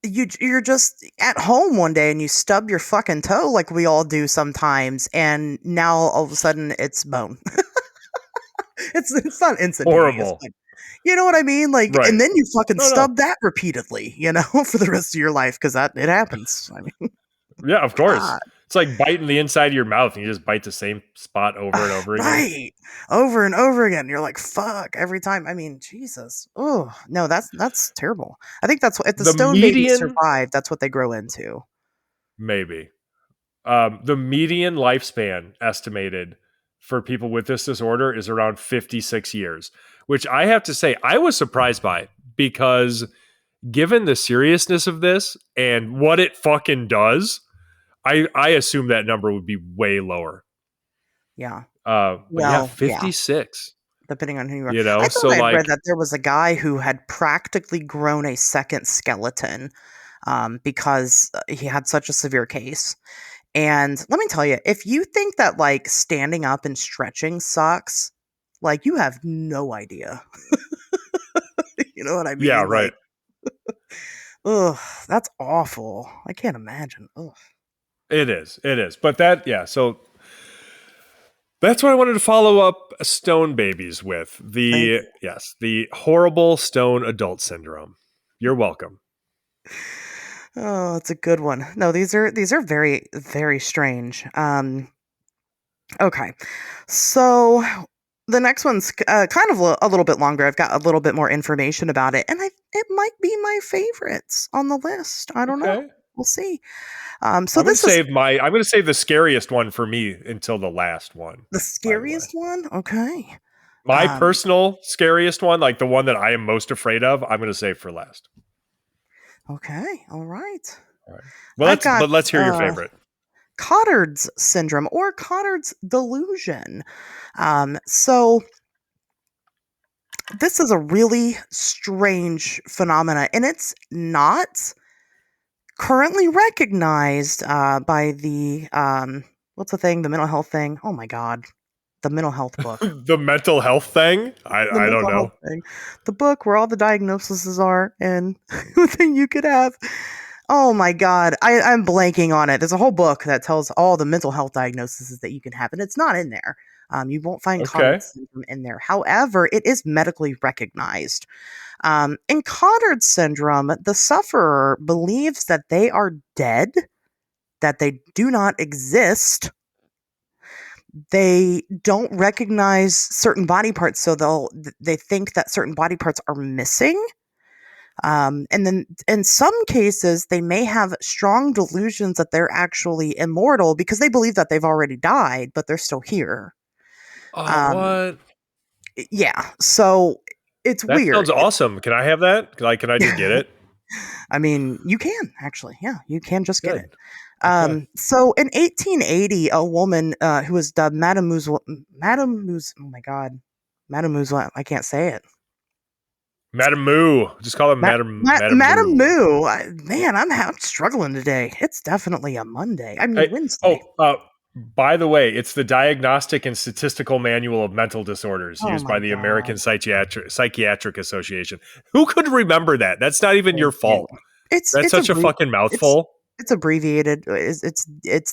you're just at home one day and you stub your fucking toe like we all do sometimes, and now all of a sudden it's bone. It's not instantaneous, Horrible. but you know what I mean? Like, Right. and then you fucking No. stub that repeatedly, for the rest of your life, because it happens. I mean, Yeah, of course. God. It's like biting the inside of your mouth and you just bite the same spot over and over again. Right, over and over again. You're like, fuck, every time. I mean, Jesus. Oh no, that's terrible. I think that's what, if the stone babies survive, that's what they grow into. Maybe. The median lifespan estimated for people with this disorder is around 56 years, which I have to say I was surprised by, because given the seriousness of this and what it fucking does, I assume that number would be way lower. Yeah. But Well, 56. Depending on who you are. I thought so I read that there was a guy who had practically grown a second skeleton because he had such a severe case. And let me tell you, if you think that like standing up and stretching sucks, like you have no idea. You know what I mean? Yeah, right. Ugh, that's awful. I can't imagine. Ugh. It is. But so that's what I wanted to follow up stone babies with. The horrible stone adult syndrome. You're welcome. Oh, it's a good one. No, these are very, very strange. Okay. So the next one's kind of a little bit longer. I've got a little bit more information about it, and it might be my favorites on the list. I don't know. We'll see. So I'm going to save the scariest one for me until the last one. The scariest one? Okay. My personal scariest one, like the one that I am most afraid of, I'm going to save for last. Okay. All right. Well, let's hear your favorite. Cotard's syndrome or Cotard's delusion. So this is a really strange phenomena, and it's not currently recognized by the what's the thing? The mental health thing. Oh my God. The mental health book. The mental health thing? I don't know. The book where all the diagnoses are and everything you could have. Oh my God. I'm blanking on it. There's a whole book that tells all the mental health diagnoses that you can have, and it's not in there. You won't find Cotard's syndrome in there. However, it is medically recognized. In Cotard's syndrome, the sufferer believes that they are dead, that they do not exist. They don't recognize certain body parts, so they think that certain body parts are missing. And then in some cases, they may have strong delusions that they're actually immortal because they believe that they've already died, but they're still here. What? Yeah. So it's weird. That sounds awesome. Can I have that? Like, can I just get it? I mean, you can actually. Yeah, you can just get it. So in 1880, a woman who was dubbed Mademoiselle, oh my God, Mademoiselle, I can't say it. Madame Moo. Just call her Madame Moo. Man, I'm struggling today. It's definitely a Monday. I mean, Wednesday. By the way, it's the Diagnostic and Statistical Manual of Mental Disorders used by the American Psychiatric Association. Who could remember that? That's not even your fault. That's such a fucking mouthful. It's abbreviated. It's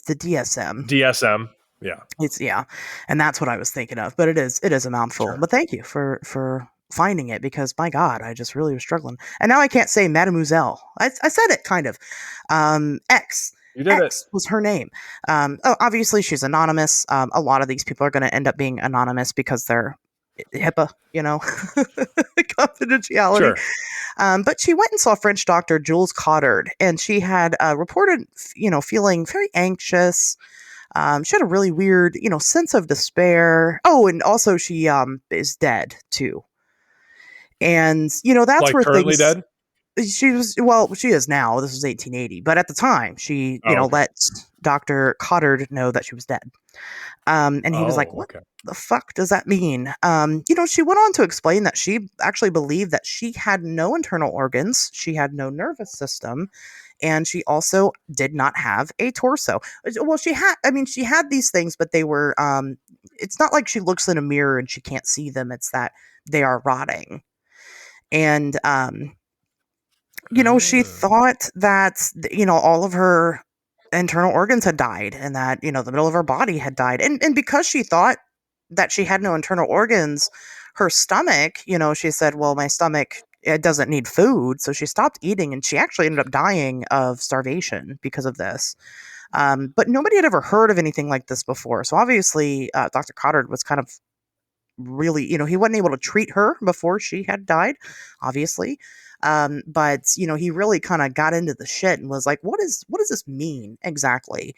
the DSM. DSM. Yeah. And that's what I was thinking of. But it is a mouthful. Sure. But thank you for finding it, because my God, I just really was struggling. And now I can't say Mademoiselle. I said it kind of. X. You did it. X was her name. Obviously, she's anonymous. A lot of these people are going to end up being anonymous because they're HIPAA, confidentiality. Sure. But she went and saw French doctor Jules Cottard, and she had reported, feeling very anxious. She had a really weird, sense of despair. Oh, and also she is dead too. And that's Like where currently things. dead? She is now. This was 1880, but at the time, she, Oh, okay. let Dr. Cottard know that she was dead. And he was like, "What Okay. the fuck does that mean?" She went on to explain that she actually believed that she had no internal organs, she had no nervous system, and she also did not have a torso. Well, she had these things, but they were, it's not like she looks in a mirror and she can't see them. It's that they are rotting. And, she thought that, all of her internal organs had died and that, the middle of her body had died. And because she thought that she had no internal organs, her stomach, she said, well, my stomach, it doesn't need food. So she stopped eating and she actually ended up dying of starvation because of this. But nobody had ever heard of anything like this before. So obviously, Dr. Cottard was kind of really, he wasn't able to treat her before she had died, obviously. But he really kind of got into the shit and was like, what does this mean exactly?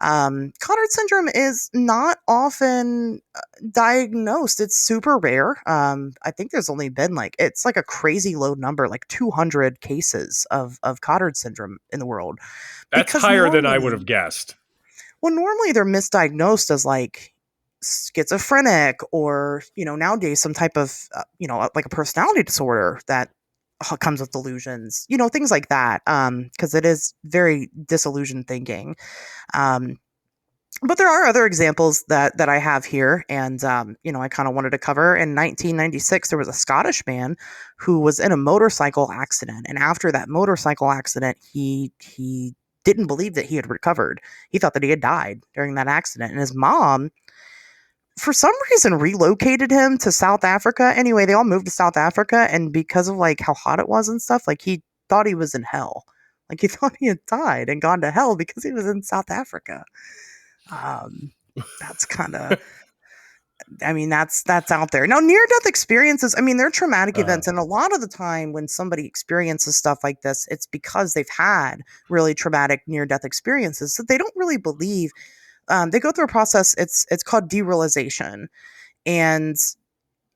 Cottard syndrome is not often diagnosed. It's super rare. I think there's only been it's like a crazy low number, like 200 cases of Cottard syndrome in the world. That's Because higher than I would have guessed. Well, normally they're misdiagnosed as like schizophrenic or, nowadays some type of, like a personality disorder that comes with delusions, things like that. Because it is very disillusioned thinking. But there are other examples that I have here, and I kind of wanted to cover. In 1996, there was a Scottish man who was in a motorcycle accident, and after that motorcycle accident, he didn't believe that he had recovered. He thought that he had died during that accident, and his mom, for some reason, relocated him to South Africa. Anyway, they all moved to South Africa, and because of like how hot it was and stuff, like he thought he was in hell. Like he thought he had died and gone to hell because he was in South Africa. That's kind of, that's out there. Now, near-death experiences, they're traumatic events. And a lot of the time when somebody experiences stuff like this, it's because they've had really traumatic near-death experiences. So they don't really believe, they go through a process, it's called derealization. And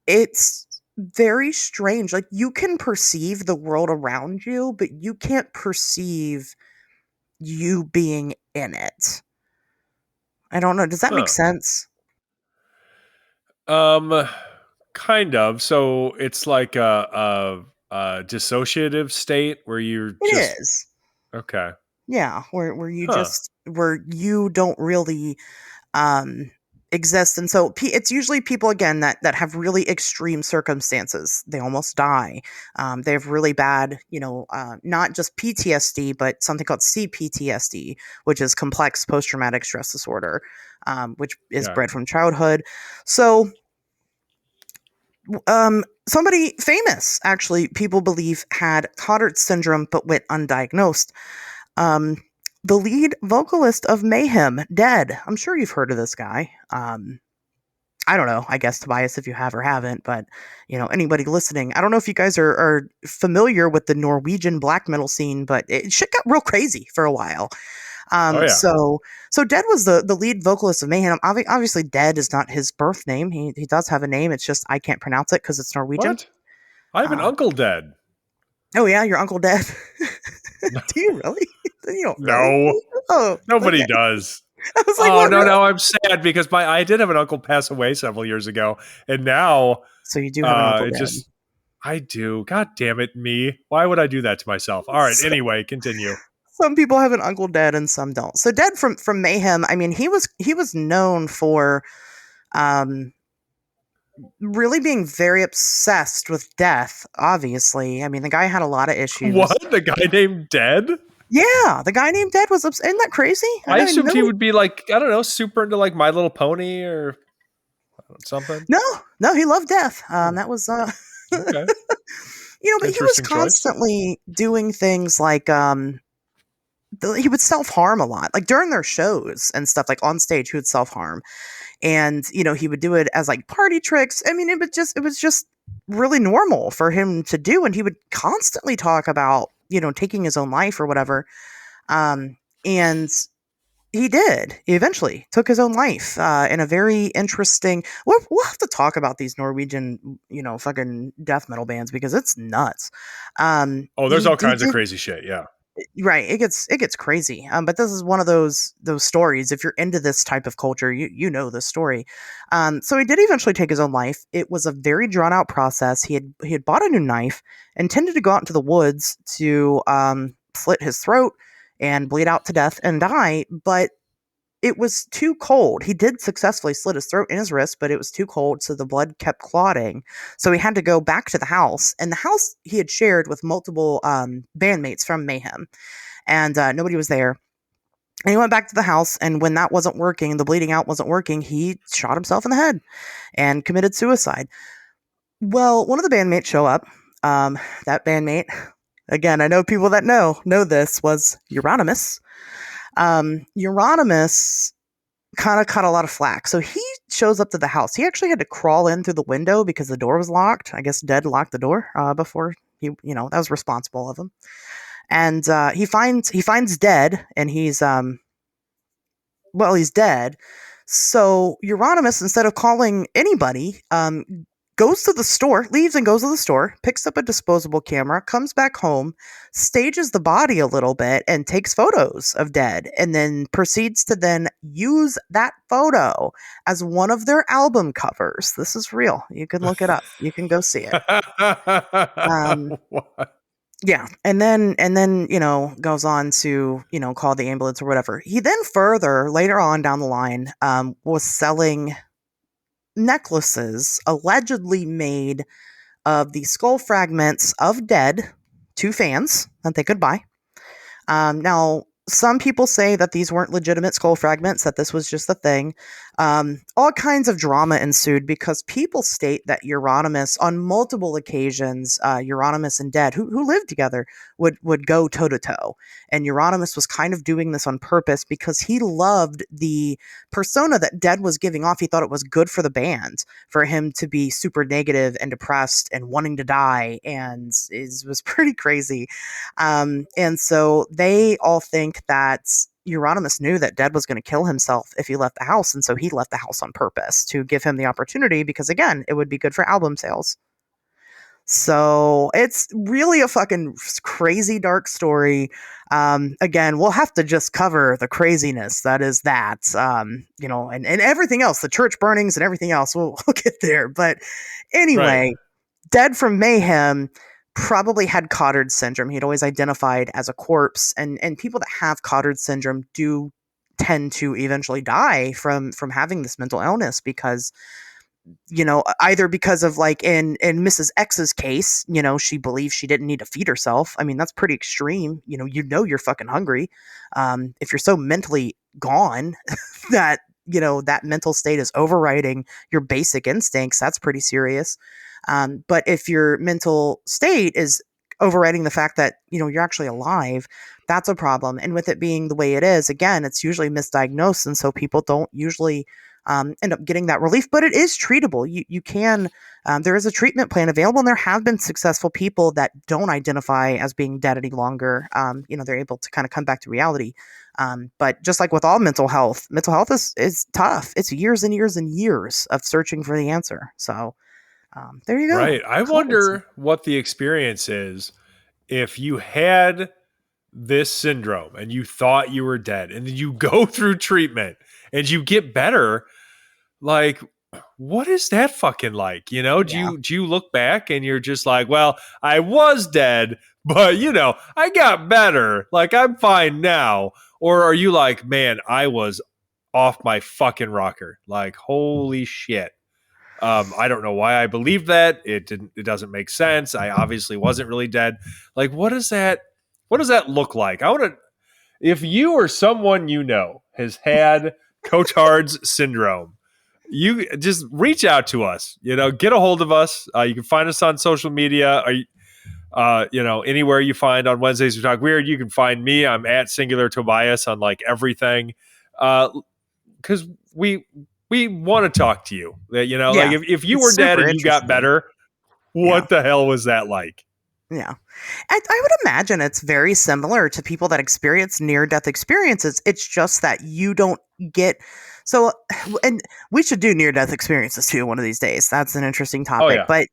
it's very strange. Like you can perceive the world around you, but you can't perceive you being in it. I don't know. Does that make sense? Kind of. So it's like a dissociative state where you're just. It is. Okay. Yeah, where you just where you don't really exist, and so it's usually people again that have really extreme circumstances. They almost die. They have really bad, not just PTSD, but something called CPTSD, which is complex post-traumatic stress disorder, which is bred from childhood. So, somebody famous, actually, people believe had Cottard syndrome but went undiagnosed. The lead vocalist of Mayhem, dead. I'm sure you've heard of this guy. I don't know, I guess, Tobias, if you have or haven't, but, anybody listening, I don't know if you guys are familiar with the Norwegian black metal scene, but shit got real crazy for a while. So Dead was the lead vocalist of Mayhem. Obviously, Dead is not his birth name. He does have a name. It's just I can't pronounce it because it's Norwegian. What? I have an uncle Dead. Oh, yeah, your Uncle Dead. Do you really? You don't No. really? Oh, nobody okay. does. I was like, oh, no, really? no, I'm sad because I did have an uncle pass away several years ago, and now... So you do have an Uncle Dead. I do. God damn it, me. Why would I do that to myself? All right, anyway, continue. Some people have an Uncle Dead and some don't. So Dead from Mayhem, he was known for really being very obsessed with death, obviously. The guy had a lot of issues. What? The guy named Dead? Yeah, the guy named Dead was obsessed. Isn't that crazy? I assumed he would be like, I don't know, super into like My Little Pony or something. No, he loved death. That was okay. But he was constantly doing things like he would self-harm a lot. Like during their shows and stuff, like on stage, he would self-harm. And, he would do it as like party tricks. I mean, it was just really normal for him to do. And he would constantly talk about, taking his own life or whatever. And he did. He eventually took his own life in a very interesting. We'll have to talk about these Norwegian, fucking death metal bands because it's nuts. There's all He kinds of did. crazy shit. Yeah. Right, it gets crazy. But this is one of those stories. If you're into this type of culture, you know this story. So he did eventually take his own life. It was a very drawn out process. He had bought a new knife, intended to go out into the woods to slit his throat and bleed out to death and die, but it was too cold. He did successfully slit his throat and his wrist, but it was too cold, so the blood kept clotting. So he had to go back to the house, and the house he had shared with multiple bandmates from Mayhem, and nobody was there. And he went back to the house, and when that wasn't working, the bleeding out wasn't working, he shot himself in the head and committed suicide. Well, one of the bandmates show up. That bandmate, again, I know people that know this, was Euronymous. Euronymous kind of caught a lot of flack. So he shows up to the house. He actually had to crawl in through the window because the door was locked. I guess Dead locked the door before he, that was responsible of him. And he finds Dead, and he's dead. So Euronymous, instead of calling anybody, goes to the store, leaves and goes to the store, picks up a disposable camera, comes back home, stages the body a little bit, and takes photos of Dead, and then proceeds to then use that photo as one of their album covers. This is real. You can look it up. You can go see it. Yeah, and then goes on to call the ambulance or whatever. He then further later on down the line was selling necklaces allegedly made of the skull fragments of Dead to fans that they could buy. Now, some people say that these weren't legitimate skull fragments, that this was just a thing. All kinds of drama ensued because people state that Euronymous, on multiple occasions, Euronymous and Dead, who lived together, would go toe-to-toe. And Euronymous was kind of doing this on purpose because he loved the persona that Dead was giving off. He thought it was good for the band for him to be super negative and depressed and wanting to die, and it was pretty crazy. And so they all think that Euronymous knew that Dead was going to kill himself if he left the house, and so he left the house on purpose to give him the opportunity because, again, it would be good for album sales. So it's really a fucking crazy dark story. Again, we'll have to just cover the craziness that is that, and everything else, the church burnings and everything else. We'll get there. But anyway, Right. Dead from Mayhem probably had Cotard syndrome. He'd always identified as a corpse, and people that have Cotard syndrome do tend to eventually die from having this mental illness because either because of, like, in Mrs. X's case, she believes she didn't need to feed herself. I mean, that's pretty extreme. You're fucking hungry. If you're so mentally gone that that mental state is overriding your basic instincts, that's pretty serious. But if your mental state is overriding the fact that you're actually alive, that's a problem. And with it being the way it is, again, it's usually misdiagnosed, and so people don't usually end up getting that relief. But it is treatable. You can. There is a treatment plan available, and there have been successful people that don't identify as being dead any longer. They're able to kind of come back to reality. But just like with all mental health is tough. It's years and years and years of searching for the answer. So. There you go. Right. I wonder what the experience is if you had this syndrome and you thought you were dead and then you go through treatment and you get better. Like, what is that fucking like? Do you look back and you're just like, well, I was dead, but I got better. Like, I'm fine now. Or are you like, man, I was off my fucking rocker. Like, holy shit. I don't know why I believed that. It doesn't make sense. I obviously wasn't really dead. Like, what does that look like? I want to, if you or someone has had Cotard's syndrome, you just reach out to us, get a hold of us. You can find us on social media. Anywhere you find on Wednesdays We Talk Weird, you can find me. I'm at Singular Tobias on like everything. Because we want to talk to you. Like Yeah, if you it's were dead super and you got interesting. better, Yeah. what the hell was that like? Yeah. I would imagine it's very similar to people that experience near death experiences. It's just that you don't get. So, and we should do near death experiences too one of these days. That's an interesting Oh topic. yeah. But,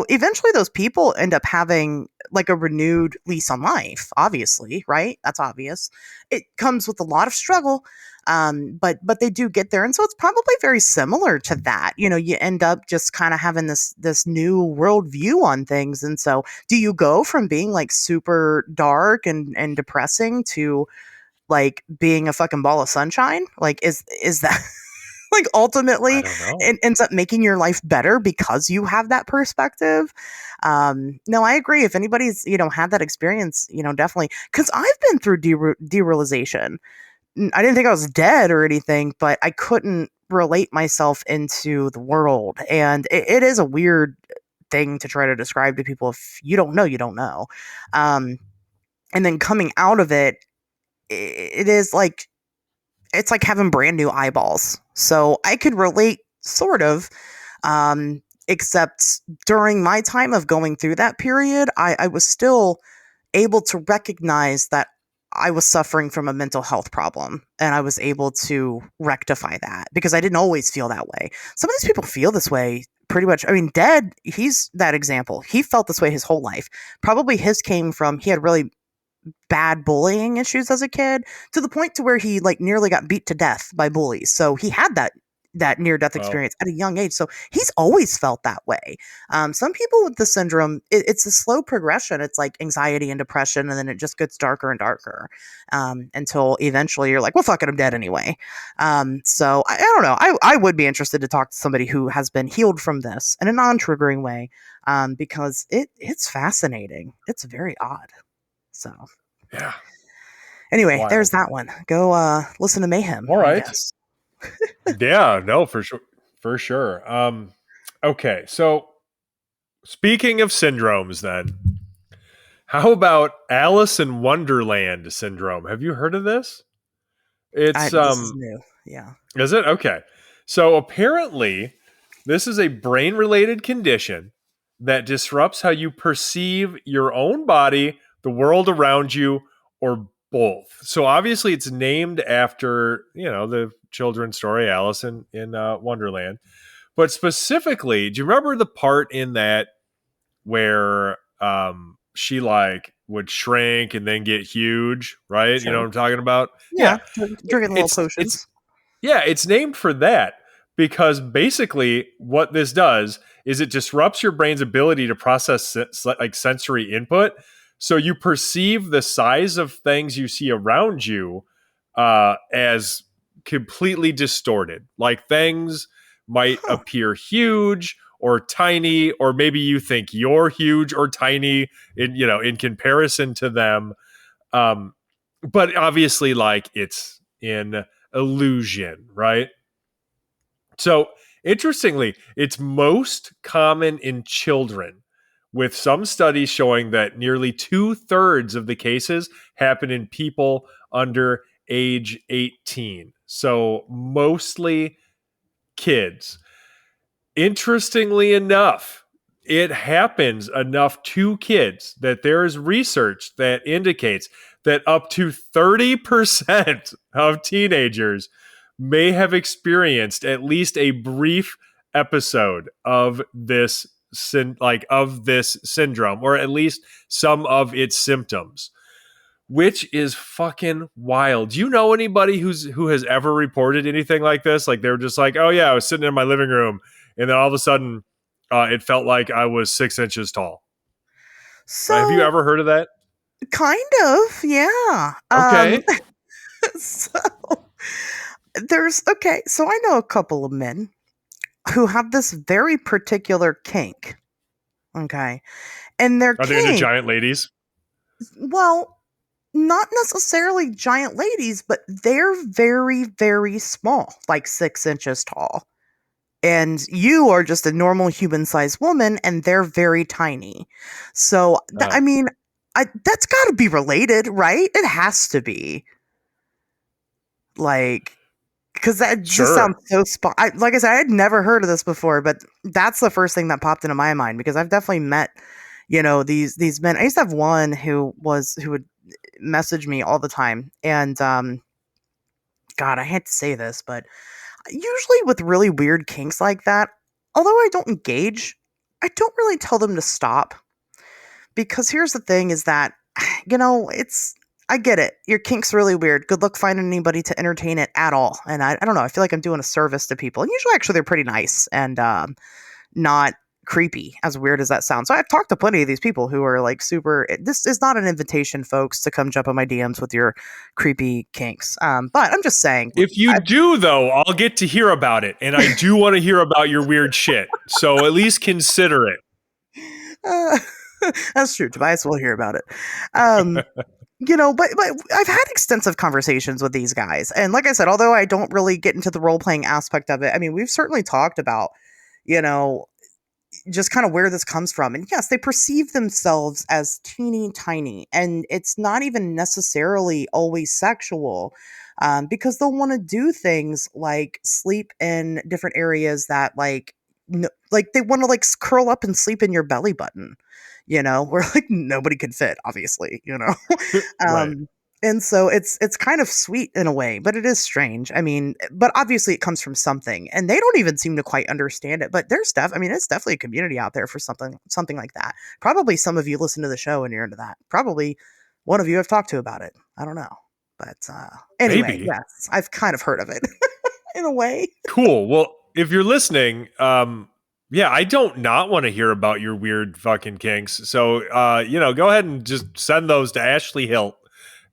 eventually those people end up having like a renewed lease on life, obviously, right? That's obvious. It comes with a lot of struggle. But they do get there, and so it's probably very similar to that. You end up just kind of having this new worldview on things, and so do you go from being like super dark and depressing to like being a fucking ball of sunshine? Like is that like I ultimately don't know. it ends up making your life better because you have that perspective? No, I agree. If anybody's had that experience, definitely, because I've been through derealization. I didn't think I was dead or anything, but I couldn't relate myself into the world, and it is a weird thing to try to describe to people. If you don't know, you don't know. Um, and then coming out of it, it is like it's like having brand new eyeballs. So I could relate, sort of. Except during my time of going through that period, I was still able to recognize that I was suffering from a mental health problem, and I was able to rectify that because I didn't always feel that way. Some of these people feel this way pretty much. I mean, Dead, he's that example. He felt this way his whole life. Probably his came from he had really bad bullying issues as a kid to the point to where he like nearly got beat to death by bullies. So he had that near death Well, experience at a young age. So he's always felt that way. Some people with the syndrome, it's a slow progression. It's like anxiety and depression, and then it just gets darker and darker until eventually you're like, well, fuck it, I'm dead anyway. So I don't know. I would be interested to talk to somebody who has been healed from this in a non-triggering way because it's fascinating. It's very odd. So yeah. anyway, there's Wild. that one. Go listen to Mayhem, All I right. guess. Yeah, no, for sure. For sure. Okay, so speaking of syndromes then, how about Alice in Wonderland syndrome? Have you heard of this? It's This is new. Yeah. is it? Okay. So apparently this is a brain-related condition that disrupts how you perceive your own body, the world around you, or both. So obviously it's named after, the children's story Alice in Wonderland. But specifically, do you remember the part in that where she like would shrink and then get huge, right? You know Sure. what I'm talking about? Yeah. Yeah. Drinking little It's potions. yeah, it's named for that because basically what this does is it disrupts your brain's ability to process like sensory input. So you perceive the size of things you see around you as completely distorted. Like things might Huh. appear huge or tiny, or maybe you think you're huge or tiny in comparison to them. Um, but obviously, like it's in illusion, right? So, interestingly, it's most common in children, with some studies showing that nearly 2/3 of the cases happen in people under age 18. So, mostly kids. Interestingly enough, it happens enough to kids that there is research that indicates that up to 30% of teenagers may have experienced at least a brief episode of this of this syndrome, or at least some of its symptoms, which is fucking wild. Do you know anybody who has ever reported anything like this? Like they're just like, oh yeah, I was sitting in my living room, and then all of a sudden, it felt like I was 6 inches tall. Have you So ever heard of that? kind of, yeah. Okay. So so I know a couple of men who have this very particular kink. Okay. And their Are they into kink, giant ladies? well, not necessarily giant ladies, but they're very, very small, like 6 inches tall. and you are just a normal human-sized woman, and they're very tiny. So, I Oh, mean, that's got to be related, right? It has to be. Like, because that just sure. sounds so like I said, I had never heard of this before, but that's the first thing that popped into my mind because I've definitely met, these men. I used to have one who would message me all the time, and God, I hate to say this, but usually with really weird kinks like that, although I don't engage, I don't really tell them to stop because here's the thing: is that it's I get it. Your kink's really weird. Good luck finding anybody to entertain it at all. And I don't know. I feel like I'm doing a service to people. And usually, actually, they're pretty nice and not creepy, as weird as that sounds. So I've talked to plenty of these people who are like super. This is not an invitation, folks, to come jump on my DMs with your creepy kinks. But I'm just saying. If you I, do, though, I'll get to hear about it, and I do want to hear about your weird shit. So at least consider it. uh, that's true. Tobias will hear about it. Um, but I've had extensive conversations with these guys, and like I said, although I don't really get into the role playing aspect of it, I mean, we've certainly talked about, you know, just kind of where this comes from. And yes, they perceive themselves as teeny tiny, and it's not even necessarily always sexual, because they'll want to do things like sleep in different areas that, like, like they want to like curl up and sleep in your belly button, where like nobody could fit, obviously, Right. um, and so it's kind of sweet in a way, but it is strange. I mean, but obviously it comes from something, and they don't even seem to quite understand it. But there's I mean, it's definitely a community out there for something like that. Probably some of you listen to the show and you're into that. Probably one of you I've talked to about it. I don't know, but anyway, Maybe. yes, I've kind of heard of it in a way. Cool. Well, if you're listening, yeah, I don't not want to hear about your weird fucking kinks. So, go ahead and just send those to Ashley Hilt.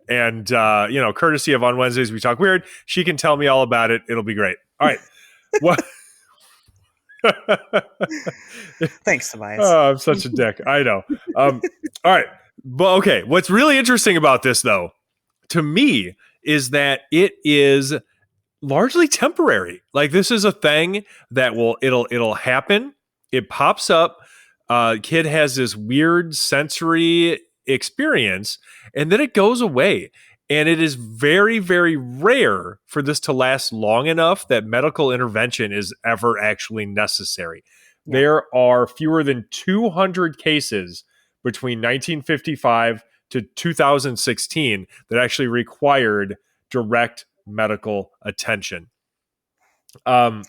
And, courtesy of On Wednesdays We Talk Weird, she can tell me all about it. It'll be great. All right. What? Thanks, Tobias. Oh, I'm such a dick. I know. All right. But okay. What's really interesting about this, though, to me, is that it is largely temporary. Like this is a thing that it'll happen. It pops up. Kid has this weird sensory experience, and then it goes away. And it is very, very rare for this to last long enough that medical intervention is ever actually necessary. Yeah. There are fewer than 200 cases between 1955 to 2016 that actually required direct medical attention. Um,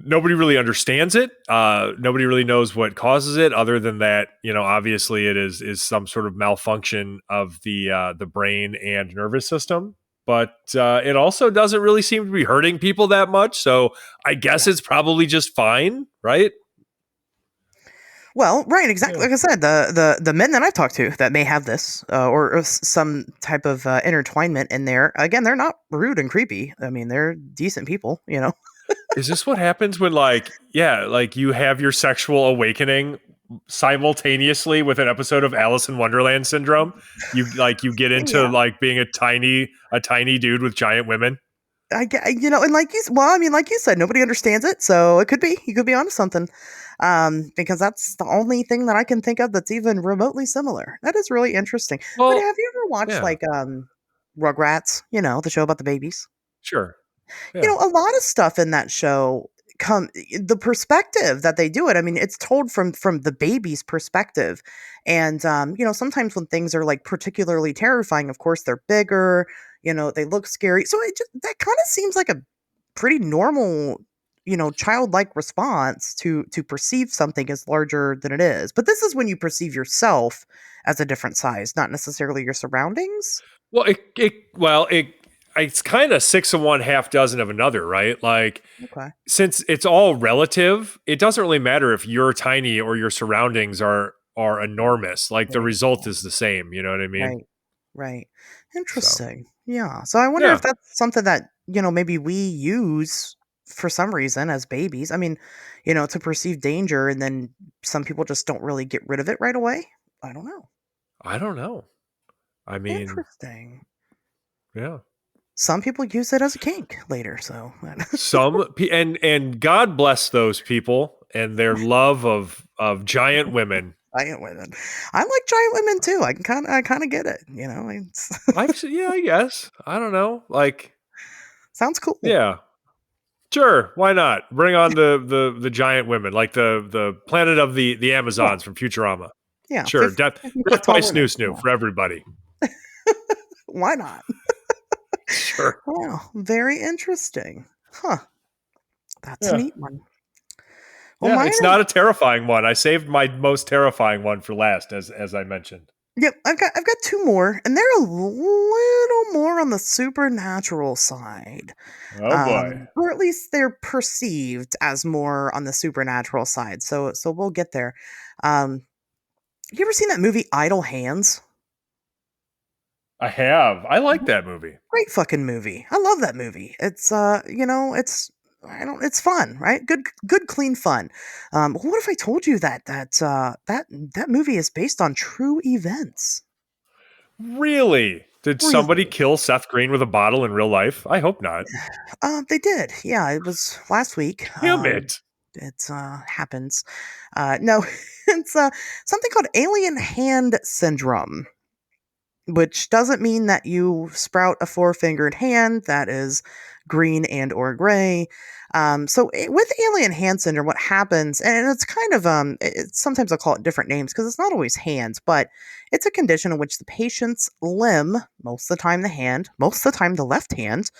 Nobody really understands it. Nobody really knows what causes it, other than that, obviously it is some sort of malfunction of the brain and nervous system. But it also doesn't really seem to be hurting people that much. So I guess Yeah. it's probably just fine, right? Well, right, exactly. Yeah. Like I said, the men that I've talked to that may have this, or some type of intertwinement in there. Again, they're not rude and creepy. I mean, they're decent people. Is this what happens when, like you have your sexual awakening simultaneously with an episode of Alice in Wonderland syndrome? You get into Yeah, like being a tiny dude with giant women. I get, and well, I mean, like you said, nobody understands it, so it could be you could be onto something. Because that's the only thing that I can think of that's even remotely similar. That is really interesting. But Well, have you ever watched yeah, like Rugrats? The show about the babies. sure, yeah. A lot of stuff in that show come the perspective that they do it. I mean, it's told from the baby's perspective. And sometimes when things are like particularly terrifying, of course they're bigger, they look scary. So that kind of seems like a pretty normal, childlike response to perceive something as larger than it is. But this is when you perceive yourself as a different size, not necessarily your surroundings. Well, it's kind of six of one, half dozen of another, right? Like, Okay. since it's all relative, it doesn't really matter if you're tiny or your surroundings are enormous. Like the There you result go. is the same. You know what I mean? Right. Right. So Interesting. Yeah. So I wonder yeah, if that's something that, maybe we use for some reason as babies. I mean, to perceive danger, and then some people just don't really get rid of it right away. I don't know. I don't know. I mean, Interesting. yeah. Some people use it as a kink later. So And God bless those people and their love of giant women. giant women. I like giant women too. I kind of get it. I guess. I don't know. Like, Sounds cool. yeah. Sure, why not? Bring on the giant women, like the planet of the Amazons from Futurama. Yeah. Sure, 50 death foot tall by women. snoo for everybody. Why not? Sure. Wow, very interesting. Huh. That's a Yeah. neat one. Well, Yeah, mine it's are, not a terrifying one. I saved my most terrifying one for last, as I mentioned. yep, I've got two more, and they're a little more on the supernatural side. Oh boy. Or at least they're perceived as more on the supernatural side. So we'll get there. Um, you ever seen that movie Idle Hands? I have. I like that movie. Great fucking movie. I love that movie. It's it's fun, right? Good clean fun. What if I told you that movie is based on true events? Really? Did somebody Really? kill Seth Green with a bottle in real life? I hope not. They did. Yeah, it was last week. Damn it. It happens. No, it's something called alien hand syndrome, which doesn't mean that you sprout a four-fingered hand that is green and or gray. With alien hand syndrome, what happens, and it's kind of sometimes I'll call it different names because it's not always hands, but it's a condition in which the patient's limb, most of the time the hand, most of the time the left hand,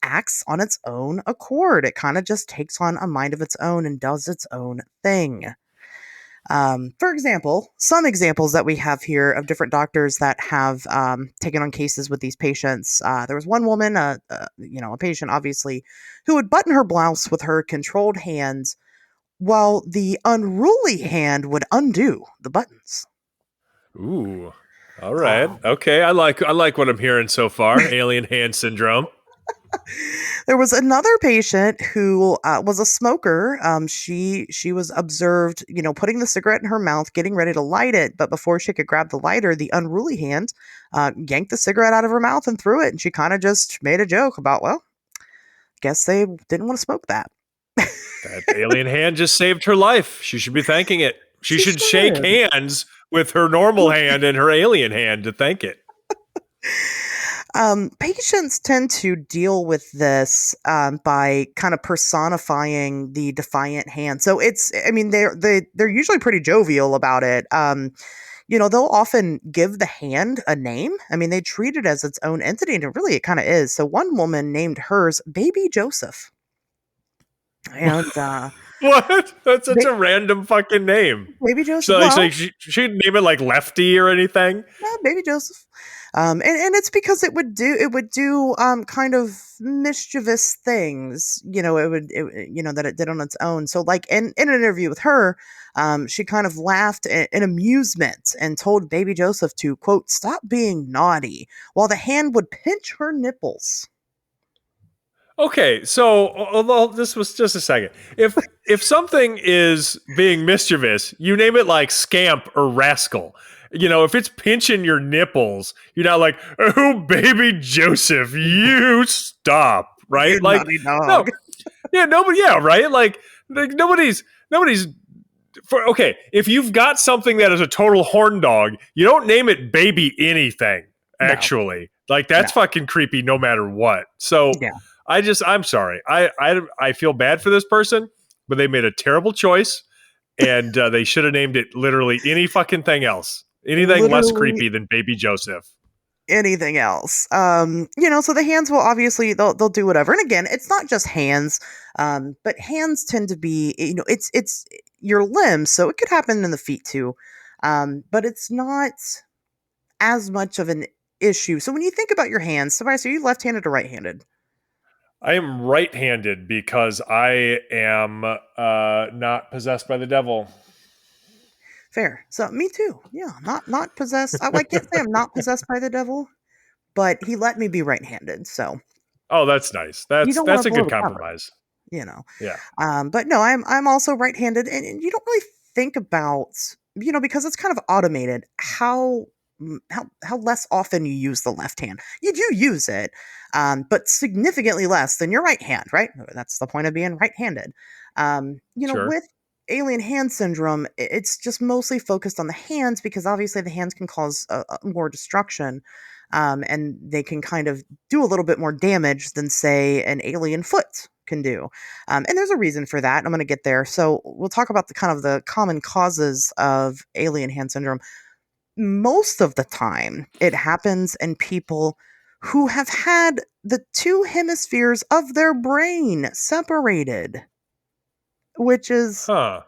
acts on its own accord. It kind of just takes on a mind of its own and does its own thing. For example, some examples that we have here of different doctors that have taken on cases with these patients. There was one woman, a patient, obviously, who would button her blouse with her controlled hands, while the unruly hand would undo the buttons. Ooh. All right. Okay. I like what I'm hearing so far. Alien hand syndrome. There was another patient who was a smoker. She was observed, putting the cigarette in her mouth, getting ready to light it, but before she could grab the lighter, the unruly hand yanked the cigarette out of her mouth and threw it, and she kind of just made a joke about, well, guess they didn't want to smoke that. That alien hand just saved her life. She should be thanking it. She should shake hands with her normal hand and her alien hand to thank it. Patients tend to deal with this by kind of personifying the defiant hand. So they're usually pretty jovial about it. They'll often give the hand a name. I mean, they treat it as its own entity, and really it kind of is. So one woman named hers Baby Joseph. And what? That's such a random fucking name. Baby Joseph. So she'd name it like Lefty or anything. No, Baby Joseph. And it's because it would do kind of mischievous things, that it did on its own. So like in an interview with her, she kind of laughed in amusement and told Baby Joseph to, quote, stop being naughty, while the hand would pinch her nipples. Okay, so this was just a second. If something is being mischievous, you name it like Scamp or Rascal. If it's pinching your nipples, you're not like, oh, Baby Joseph, you stop, right? You like, naughty dog. Right? Like nobody's. Okay, if you've got something that is a total horn dog, you don't name it Baby anything. Actually, like that's fucking creepy, no matter what. So. Yeah. I'm sorry. I feel bad for this person, but they made a terrible choice, and they should have named it literally any fucking thing else. Anything less creepy than Baby Joseph. Anything else. So the hands will obviously, they'll do whatever. And again, it's not just hands, but hands tend to be, it's your limbs, so it could happen in the feet too. But it's not as much of an issue. So when you think about your hands, Tobias, are you left-handed or right-handed? I am right-handed because I am not possessed by the devil. Fair. So me too. Yeah, not possessed. I can't say I'm not possessed by the devil, but he let me be right-handed. So. Oh, that's nice. That's a good compromise. Yeah. But no, I'm also right-handed, and you don't really think about, because it's kind of automated, how how less often you use the left hand. You do use it, but significantly less than your right hand, right? That's the point of being right-handed. Sure. With alien hand syndrome, it's just mostly focused on the hands because obviously the hands can cause more destruction, and they can kind of do a little bit more damage than, say, an alien foot can do. And there's a reason for that. I'm going to get there. So we'll talk about the kind of the common causes of alien hand syndrome. Most of the time, it happens in people who have had the two hemispheres of their brain separated, which is Huh.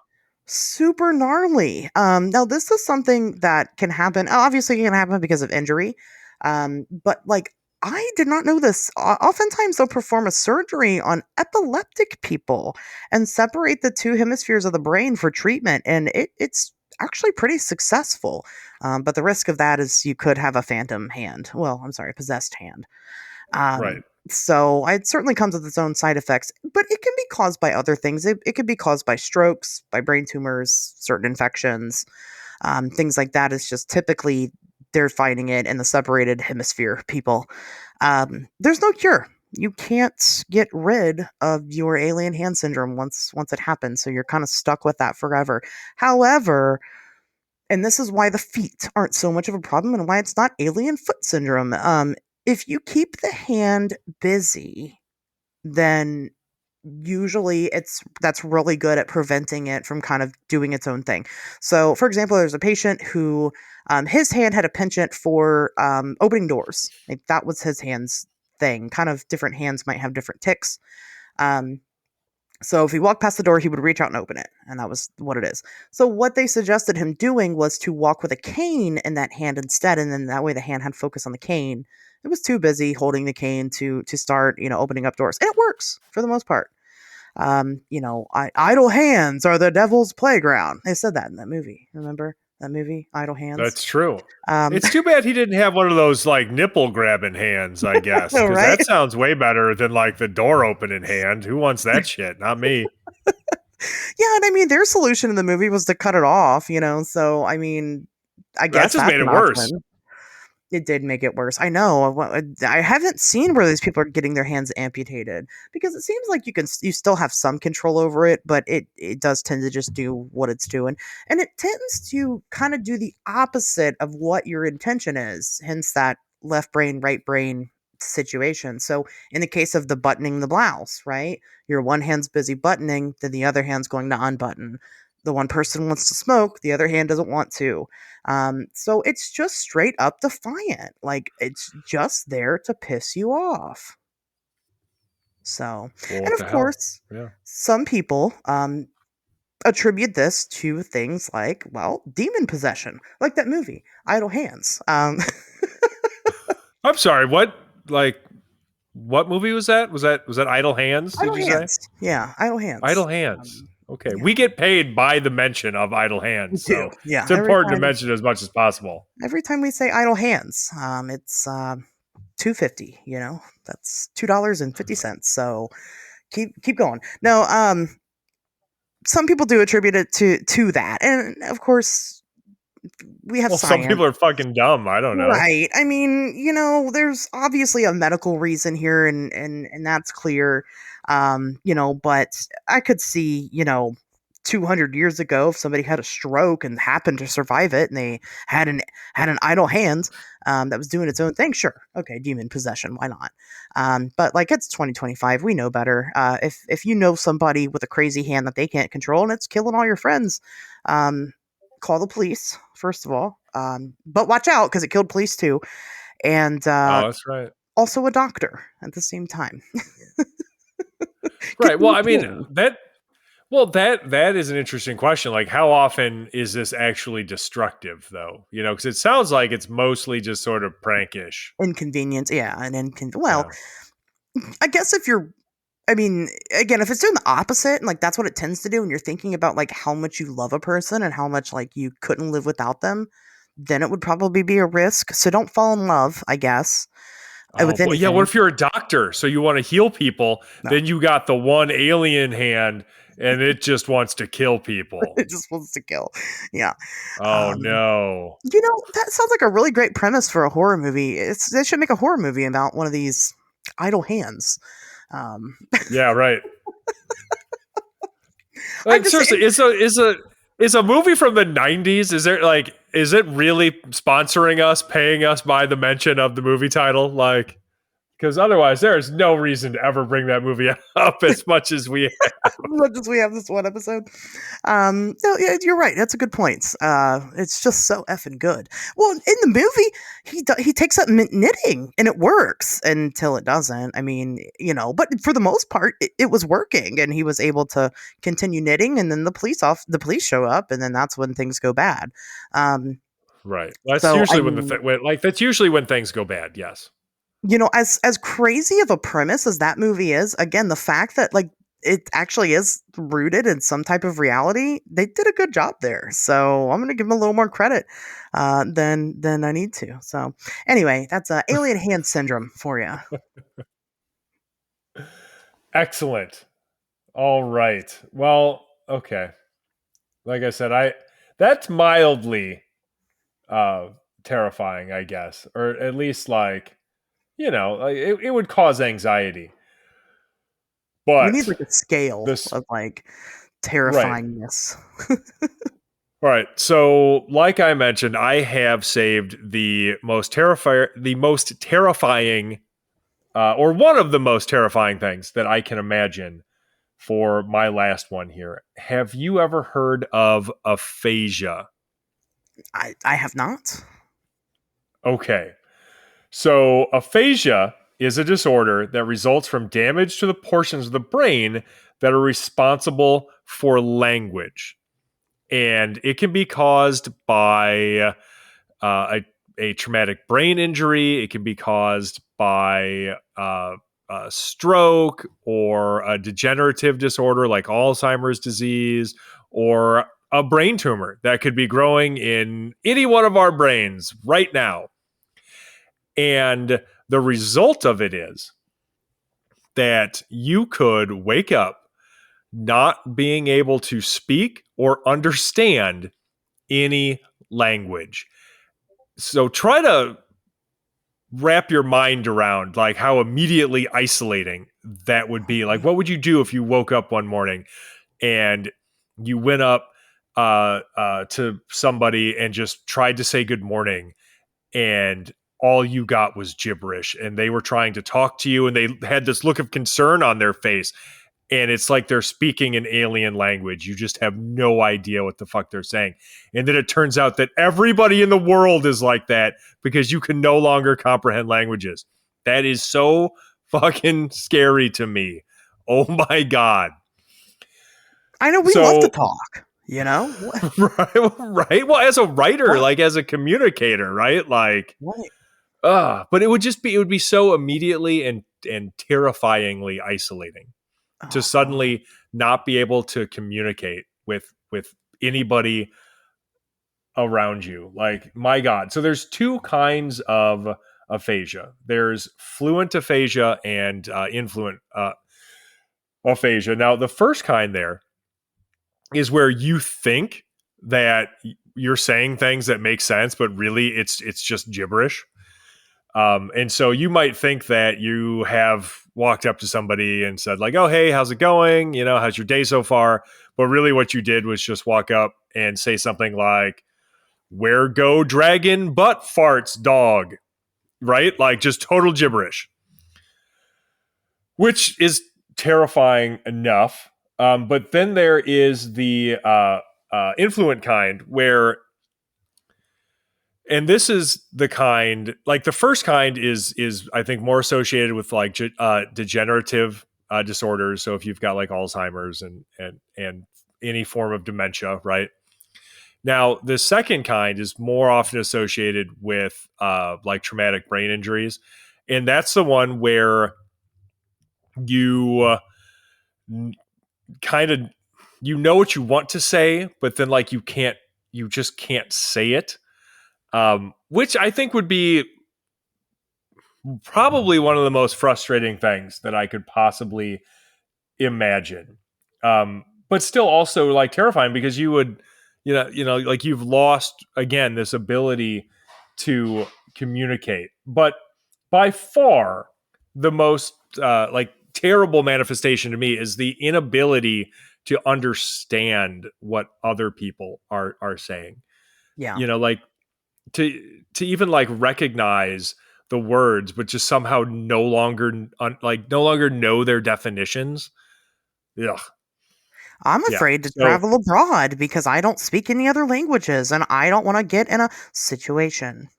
super gnarly. Now this is something that can happen. Obviously, it can happen because of injury. But like, I did not know this. Oftentimes, they'll perform a surgery on epileptic people and separate the two hemispheres of the brain for treatment, and it's actually pretty successful. But the risk of that is you could have a phantom hand. Well, I'm sorry, possessed hand. Right. So it certainly comes with its own side effects, but it can be caused by other things. It could be caused by strokes, by brain tumors, certain infections, things like that. Is just typically they're finding it in the separated hemisphere people. There's no cure. You can't get rid of your alien hand syndrome once it happens, so you're kind of stuck with that forever. However, and this is why the feet aren't so much of a problem and why it's not alien foot syndrome. If you keep the hand busy, then usually that's really good at preventing it from kind of doing its own thing. So, for example, there's a patient who his hand had a penchant for opening doors. Like that was his hand's thing. Kind of different hands might have different ticks. Um, so if he walked past the door, he would reach out and open it, and that was what it is. So what they suggested him doing was to walk with a cane in that hand instead, and then that way the hand had focus on the cane. It was too busy holding the cane to start, opening up doors, and it works for the most part. Idle hands are the devil's playground. They said that in that movie. Remember that movie, Idle Hands? That's true. Um, It's too bad he didn't have one of those like nipple grabbing hands, I guess, because right? that sounds way better than like the door opening hand. Who wants that shit? Not me. Yeah, and I mean, their solution in the movie was to cut it off. So I mean, I That guess just that's made an it worse. option. It did make it worse. I know. I haven't seen where these people are getting their hands amputated because it seems like you still have some control over it, but it does tend to just do what it's doing, and it tends to kind of do the opposite of what your intention is. Hence that left brain, right brain situation. So in the case of the buttoning the blouse, right? Your one hand's busy buttoning, then the other hand's going to unbutton. The one person wants to smoke, the other hand doesn't want to. So it's just straight up defiant. Like it's just there to piss you off. So, Well, and what of the hell? course, Yeah. some people attribute this to things like, well, demon possession, like that movie, Idle Hands. I'm sorry. What what movie was that? Was that Idle Hands? Did Idle you say Hands. Yeah, Idle Hands. Idle Hands? Okay, Yeah, we get paid by the mention of Idle we Hands, do. so Yeah, it's important to mention it as much as possible. every time we say Idle Hands, it's $2.50. That's $2.50. So keep going. No, some people do attribute it to that, and of course we have Well, some science. people are fucking dumb. I don't know. Right. I mean, there's obviously a medical reason here, and that's clear. But I could see, 200 years ago, if somebody had a stroke and happened to survive it, and they had an idle hand, that was doing its own thing. Sure, okay, demon possession, why not? But like it's 2025, we know better. If you know somebody with a crazy hand that they can't control and it's killing all your friends, um, call the police first of all. But watch out because it killed police too, and Oh, that's right. also a doctor at the same time. Get Right. Well, them I mean too. that is an interesting question. Like, how often is this actually destructive, though? Because it sounds like it's mostly just sort of prankish. Inconvenience, yeah, and well, Yeah. I guess if you're. I mean, again, if it's doing the opposite, and like that's what it tends to do, and you're thinking about like how much you love a person and how much like you couldn't live without them, then it would probably be a risk. So don't fall in love, I guess. Oh with boy, yeah. What anything. if you're a doctor, so you want to heal people? No. Then you got the one alien hand, and it just wants to kill people. It just wants to kill. Yeah. Oh no. That sounds like a really great premise for a horror movie. They should make a horror movie about one of these idle hands. Um, Yeah, right. I'm Like just seriously, is a movie from the '90s? Is it really sponsoring us, paying us by the mention of the movie title? Like, because otherwise, there's no reason to ever bring that movie up as much as we. much as we have this one episode. No, yeah, you're right. That's a good point. It's just so effing good. Well, in the movie, he takes up knitting and it works until it doesn't. I mean, but for the most part, it was working, and he was able to continue knitting. And then the police show up, and then that's when things go bad. Right. That's So usually that's usually when things go bad. Yes. as crazy of a premise as that movie is, again, the fact that it actually is rooted in some type of reality, they did a good job there. So I'm gonna give them a little more credit than I need to. So anyway, that's alien hand syndrome for you. Excellent. All right. Well, okay. Like I said, that's mildly terrifying, I guess, or at least it would cause anxiety. We But need a scale this of right. terrifyingness. All right. So, like I mentioned, I have saved the most terrifying, or one of the most terrifying things that I can imagine for my last one here. Have you ever heard of aphasia? I have not. Okay. So, aphasia is a disorder that results from damage to the portions of the brain that are responsible for language. And it can be caused by a traumatic brain injury. It can be caused by a stroke or a degenerative disorder like Alzheimer's disease, or a brain tumor that could be growing in any one of our brains right now. And the result of it is that you could wake up not being able to speak or understand any language. So try to wrap your mind around how immediately isolating that would be. Like, what would you do if you woke up one morning and you went up to somebody and just tried to say good morning, and all you got was gibberish, and they were trying to talk to you, and they had this look of concern on their face, and it's like they're speaking an alien language. You just have no idea what the fuck they're saying. And then it turns out that everybody in the world is like that because you can no longer comprehend languages. That is so fucking scary to me. Oh my God. I know we love to talk, Right. Well, as a writer, as a communicator, right? Right. But it would be so immediately and terrifyingly isolating to suddenly not be able to communicate with anybody around you. Like, my God. So there's two kinds of aphasia. There's fluent aphasia and influent aphasia. Now, the first kind there is where you think that you're saying things that make sense, but really it's just gibberish. And so you might think that you have walked up to somebody and said oh, hey, how's it going? How's your day so far? But really what you did was just walk up and say something like, where go dragon butt farts, dog? Right? Just total gibberish, which is terrifying enough. But then there is the influent kind where, and this is the kind, the first kind is I think more associated with degenerative disorders. So if you've got Alzheimer's and any form of dementia, right? Now, the second kind is more often associated with traumatic brain injuries. And that's the one where you kind of, what you want to say, but then you just can't say it. Which I think would be probably one of the most frustrating things that I could possibly imagine. But still also like terrifying because you would, like you've lost again this ability to communicate. But by far the most like terrible manifestation to me is the inability to understand what other people are saying. Yeah. Like to even like recognize the words, but just somehow no longer know their definitions. Ugh. I'm Yeah. afraid to So travel abroad because I don't speak any other languages and I don't want to get in a situation.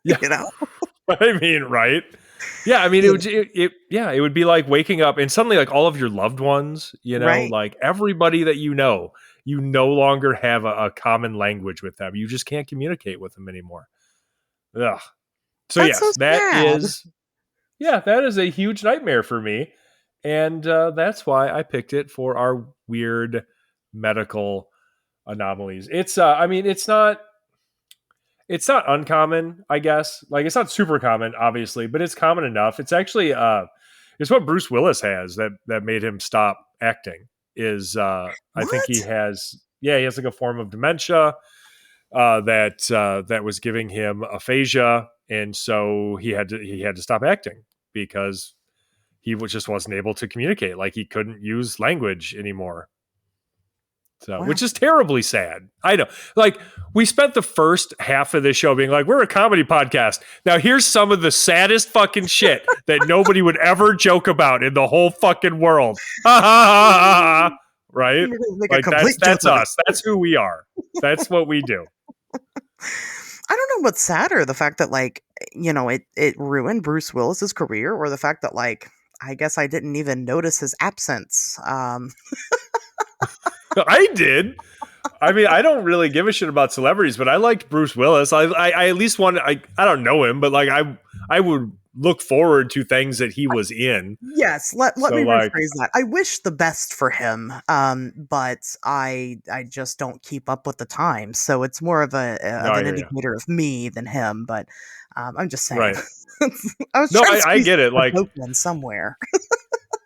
yeah, You know? I mean, right? Yeah, I mean, Yeah. it would be like waking up and suddenly like all of your loved ones, Right. like everybody that you no longer have a common language with them. You just can't communicate with them anymore. Ugh. So That's so yes, sad. that is a huge nightmare for me. And that's why I picked it for our weird medical anomalies. I mean, it's not uncommon, I guess. Like it's not super common, obviously, but it's common enough. It's actually it's what Bruce Willis has that made him stop acting. I think he What? has he has like a form of dementia that was giving him aphasia, and so he had to stop acting because just wasn't able to communicate. Like he couldn't use language anymore. So, Wow. which is terribly sad. I know. Like, we spent the first half of this show being like, we're a comedy podcast. Now, here's some of the saddest fucking shit that nobody would ever joke about in the whole fucking world. Ha ha ha ha. Right? Make a Like, complete that's joke of it. us. That's who we are. That's what we do. I don't know what's sadder, the fact that like, it ruined Bruce Willis's career or the fact that like I guess I didn't even notice his absence. I did. I mean, I don't really give a shit about celebrities, but I liked Bruce Willis. I at least want. I don't know him, but like I would look forward to things that he was in. Yes, let So, me like, rephrase that. I wish the best for him, but I just don't keep up with the times, so it's more of no, I an hear you. indicator of me than him. But I'm just saying. Right. I was No, trying to I squeeze get it. a Like, joke in somewhere.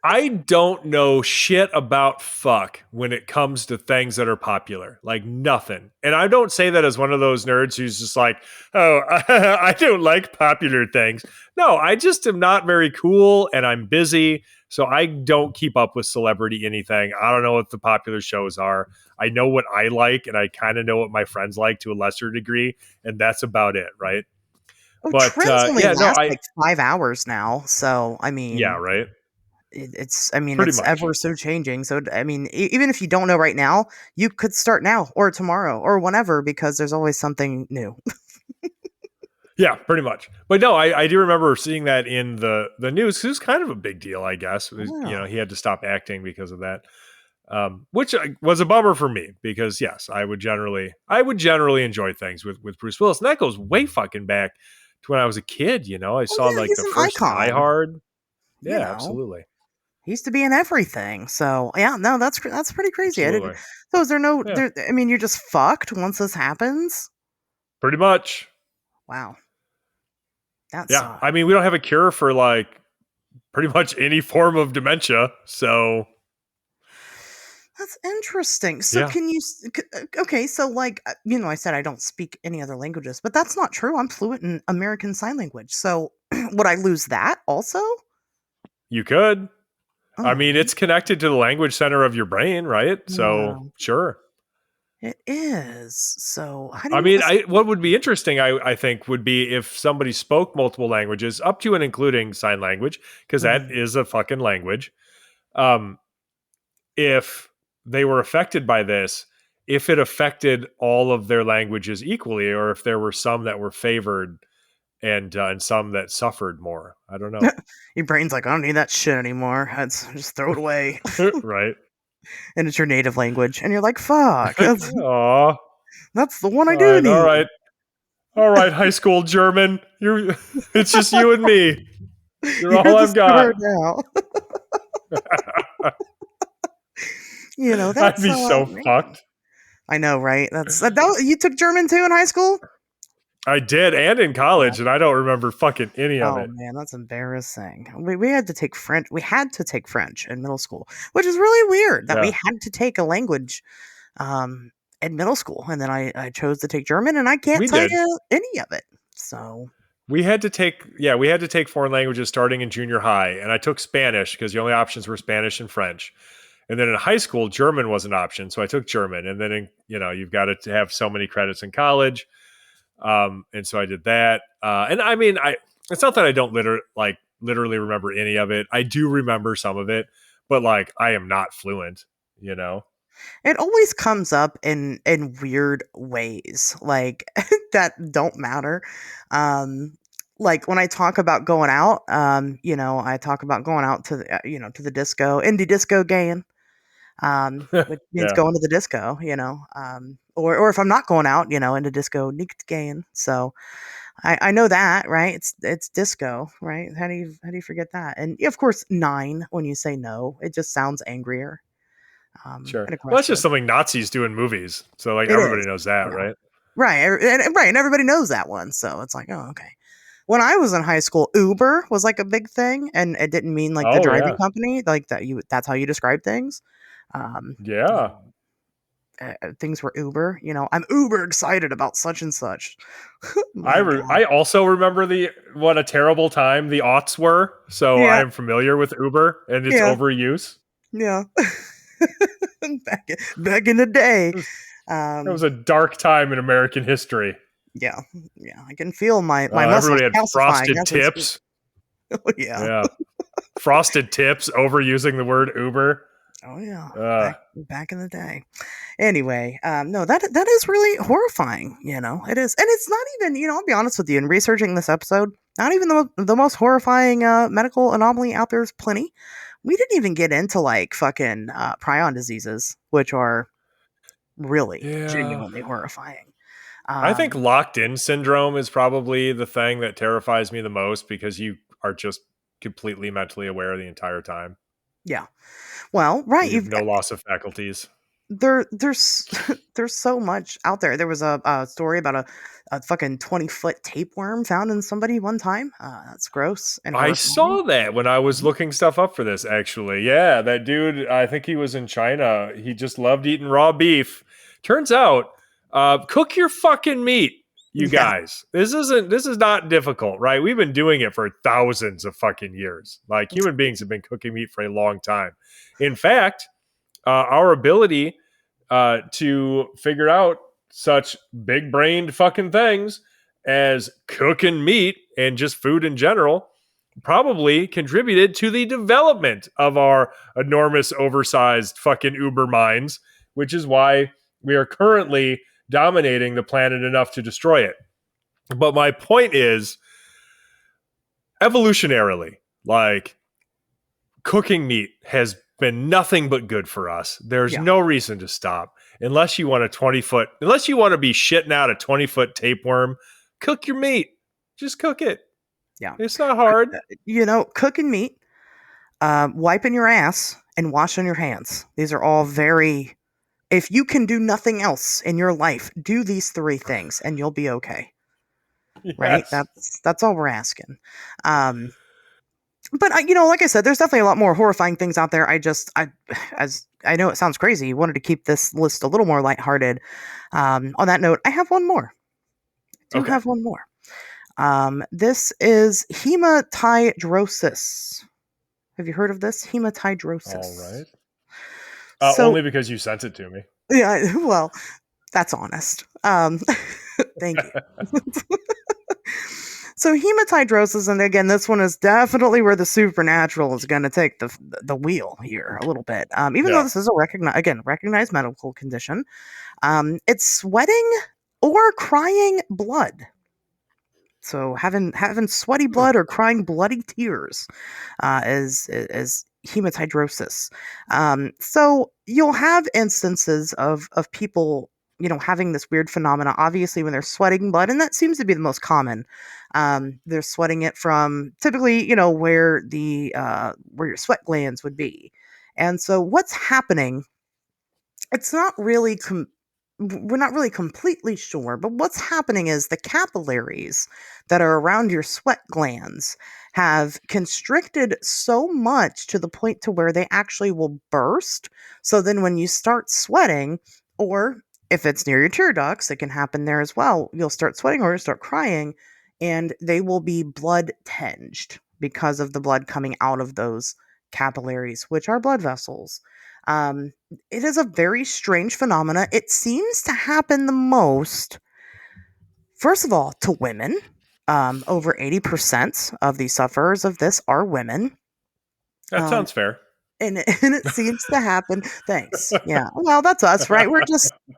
I don't know shit about fuck when it comes to things that are popular. Like nothing. And I don't say that as one of those nerds who's just like, oh, I don't like popular things. No, I just am not very cool and I'm busy. So I don't keep up with celebrity anything. I don't know what the popular shows are. I know what I like and I kind of know what my friends like to a lesser degree. And that's about it. Right. Oh, But trends only yeah, no, last like 5 hours now, so I yeah, mean, right. Pretty it's much. ever so changing. So I mean, even if you don't know right now, you could start now or tomorrow or whenever because there's always something new. Yeah, pretty much. But no, I do remember seeing that in the news. It was kind of a big deal, I guess. Wow. He had to stop acting because of that, which was a bummer for me because yes, I would generally enjoy things with Bruce Willis, and that goes way fucking back to when I was a kid. I Oh saw yeah, like he's the an first Die icon. Hard. You Yeah, know, absolutely, he used to be in everything. So yeah, no, that's pretty crazy. I didn't. absolutely. So is there no? Yeah, There, I mean, you're just fucked once this happens. pretty much. Wow, that Yeah, sucks. I mean, we don't have a cure for like pretty much any form of dementia, so That's interesting. So yeah. can you okay, so like I said I don't speak any other languages, but that's not true. I'm fluent in American Sign Language. So would I lose that also? You could. I Oh, mean, it's connected to the language center of your brain, right? yeah. So, sure. It is. So how do I you mean, what would be interesting, I think, would be if somebody spoke multiple languages, up to and including sign language, because that Mhm. is a fucking language. Um, if they were affected by this, if it affected all of their languages equally, or if there were some that were favored and some that suffered more, I don't know. Your brain's like, I don't need that shit anymore. Just throw it away. Right? And it's your native language. And you're like, fuck. Aw. That's the one I do Fine. All need. right. All right, high school German. It's just you and me. You're You're all the I've got. star now. I'd That's be so so outrageous. fucked. I know, right? You took German too in high school? I did, and in college, and I don't remember fucking any of Oh it. man, that's embarrassing. We had to take French. We had to take French in middle school, which is really weird that we Yeah, had to take a language um, in middle school, and then I chose to take German, and I can't we tell did. you any of it. So We had to take foreign languages starting in junior high, and I took Spanish because the only options were Spanish and French. And then in high school, German was an option, so I took German. And then you've got to have so many credits in college, and so I did that. And I mean, it's not that I don't literally remember any of it. I do remember some of it, but like I am not fluent. You know? it always comes up in weird ways, like that don't matter. Um, like when I talk about going out, I talk about going out to to the disco, indie disco game, which means Yeah, going to the disco, or if I'm not going out, into disco nicht gehen. So I know that, right? It's disco, right? How do you forget that? And of course, nine when you say no, it just sounds angrier, sure. and Well, that's just aggressive. something Nazis do in movies, so like It everybody is, knows that, you know, right? right, and everybody knows that one. So it's like, oh, okay. When I was in high school, Uber was like a big thing, and it didn't mean like the Oh driving yeah, company, like that. That's how you describe things. Um, you yeah. know, things were Uber. I'm uber excited about such and such. My God. I also remember the what a terrible time the aughts were. So I Yeah. am familiar with Uber and its Yeah. overuse. Yeah. back in the day. It was Um, a dark time in American history. yeah. Yeah. I can feel my muscles Everybody had calcifying frosted as we speak. tips. Oh, yeah. Yeah, frosted tips. Overusing the word Uber. Oh yeah. Uh, Back in the day. Anyway, no, that is really horrifying. It is, and it's not even. I'll be honest with you. In researching this episode, not even the most horrifying medical anomaly out there is plenty. We didn't even get into like fucking prion diseases, which are really yeah, genuinely horrifying. I think Um, locked in syndrome is probably the thing that terrifies me the most because you are just completely mentally aware the entire time. yeah. Well, right. You have no loss of faculties. There's there's so much out there. There was a story about a fucking 20-foot tapeworm found in somebody one time. That's gross and I horrifying. saw that when I was Mhm. looking stuff up for this, actually. Yeah, that dude, I think he was in China. He just loved eating raw beef. Turns out, cook your fucking meat, you Yeah, guys. This is not difficult, right? We've been doing it for thousands of fucking years. Like human beings have been cooking meat for a long time. In fact, our ability to figure out such big brained fucking things as cooking meat and just food in general probably contributed to the development of our enormous, oversized fucking uber minds, which is why we are currently dominating the planet enough to destroy it. But my point is, evolutionarily, like cooking meat has been nothing but good for us. There's yeah, no reason to stop unless you want unless you want to be shitting out a 20-foot tapeworm, cook your meat. Just cook it. yeah. It's not hard. Cooking meat, wiping your ass, and washing your hands. These are all very. If you can do nothing else in your life, do these three things, and you'll be okay. Right? Yes. That's all we're asking. Um, but like I said, there's definitely a lot more horrifying things out there. As I know, it sounds crazy. Wanted to keep this list a little more lighthearted. On that note, I have one more. I do Okay. have one more. This is hematidrosis. Have you heard of this? All Hematidrosis. right. So, Only because you sent it to me. yeah, well, that's honest. Thank you. So hematidrosis, and again, this one is definitely where the supernatural is going to take the wheel here a little bit. Even though Yeah. this is a recognized medical condition, it's sweating or crying blood. So having sweaty Hmm. blood or crying bloody tears is hematidrosis. So you'll have instances of people having this weird phenomena. Obviously, when they're sweating blood, and that seems to be the most common. They're sweating it from typically where your sweat glands would be, and so what's happening? It's not really we're not really completely sure, but what's happening is the capillaries that are around your sweat glands have constricted so much to the point to where they actually will burst. So then when you start sweating, or if it's near your tear ducts, it can happen there as well. You'll start sweating or you'll start crying, and they will be blood tinged because of the blood coming out of those capillaries, which are blood vessels. Um, it is a very strange phenomena. It seems to happen the most, first of all, to women. Over 80% of the sufferers of this are women. That Um, sounds fair. and it seems to happen. Thanks. Yeah. Well, that's us, right?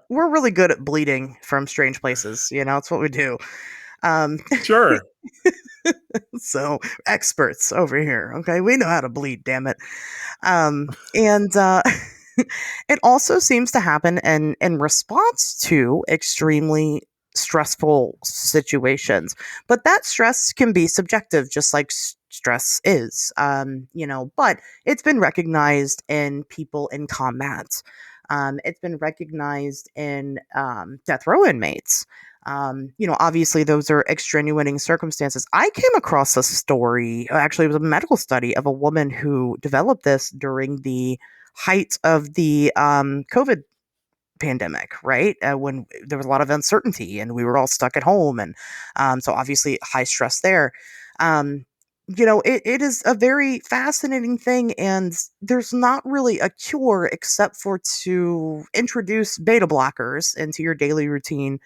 We're really good at bleeding from strange places. It's what we do. Um, Sure. so experts over here. Okay, we know how to bleed. Damn it. And it also seems to happen in response to extremely stressful situations. But that stress can be subjective, just like stress is. But it's been recognized in people in combat. It's been recognized in death row inmates. Obviously those are extenuating circumstances. I came across a story, actually it was a medical study of a woman who developed this during the height of the COVID pandemic, right? When there was a lot of uncertainty and we were all stuck at home. And so obviously high stress there. Um, it is a very fascinating thing, and there's not really a cure except for to introduce beta blockers into your daily routine,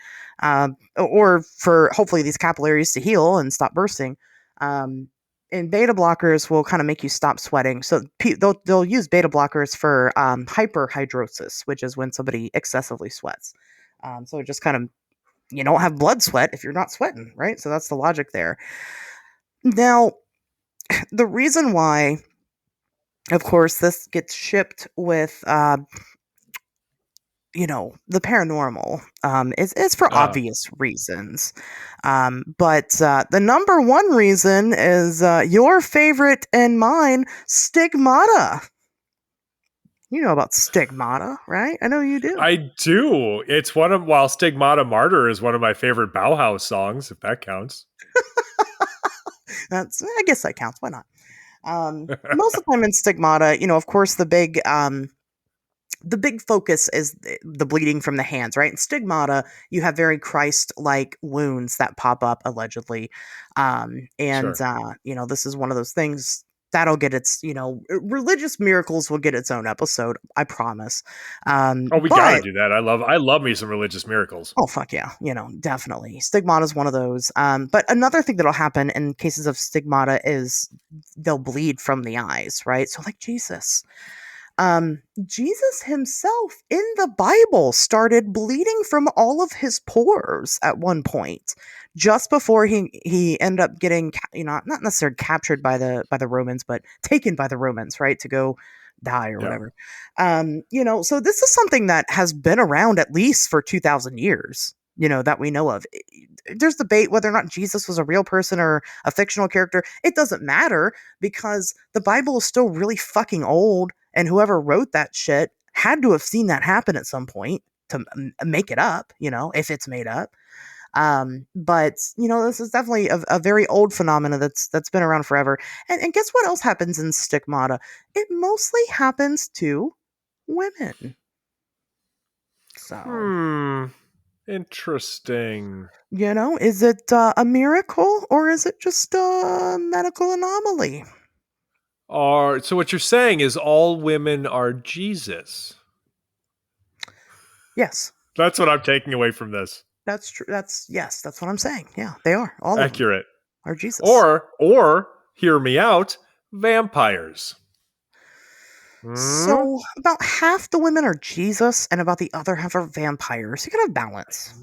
or for hopefully these capillaries to heal and stop bursting. And beta blockers will kind of make you stop sweating. So they'll use beta blockers for hyperhidrosis, which is when somebody excessively sweats. So it just kind of, you don't have blood sweat if you're not sweating, right? So that's the logic there. Now, the reason why, of course, this gets shipped with, the paranormal, is for obvious reasons. But the number one reason is your favorite and mine, stigmata. You know about stigmata, right? I know you do. I do. It's while Stigmata Martyr is one of my favorite Bauhaus songs, if that counts. I guess that counts. Why not? Most of the time in stigmata, of course, the big focus is the bleeding from the hands, right? In stigmata, you have very Christ-like wounds that pop up allegedly, and Sure. this is one of those things that'll get its, religious miracles will get its own episode, I promise. We got to do that. I love me some religious miracles. Oh, fuck yeah. Definitely. Stigmata is one of those. But another thing that'll happen in cases of stigmata is they'll bleed from the eyes, right? So, like Jesus. Jesus himself in the Bible started bleeding from all of his pores at one point, just before he ended up getting, not necessarily captured by the Romans, but taken by the Romans, right, to go die or whatever. So this is something that has been around at least for 2,000 years, that we know of. There's debate whether or not Jesus was a real person or a fictional character. It doesn't matter, because the Bible is still really fucking old, and whoever wrote that shit had to have seen that happen at some point to make it up, if it's made up. But this is definitely a very old phenomena that's been around forever. And guess what else happens in stigmata? It mostly happens to women. So, Interesting. is it a miracle, or is it just a medical anomaly? So what you're saying is all women are Jesus. Yes. That's what I'm taking away from this. That's true. That's what I'm saying. Yeah, they are. All accurate. Of them are Jesus. Or hear me out, vampires. So about half the women are Jesus, and about the other half are vampires. You gotta have balance.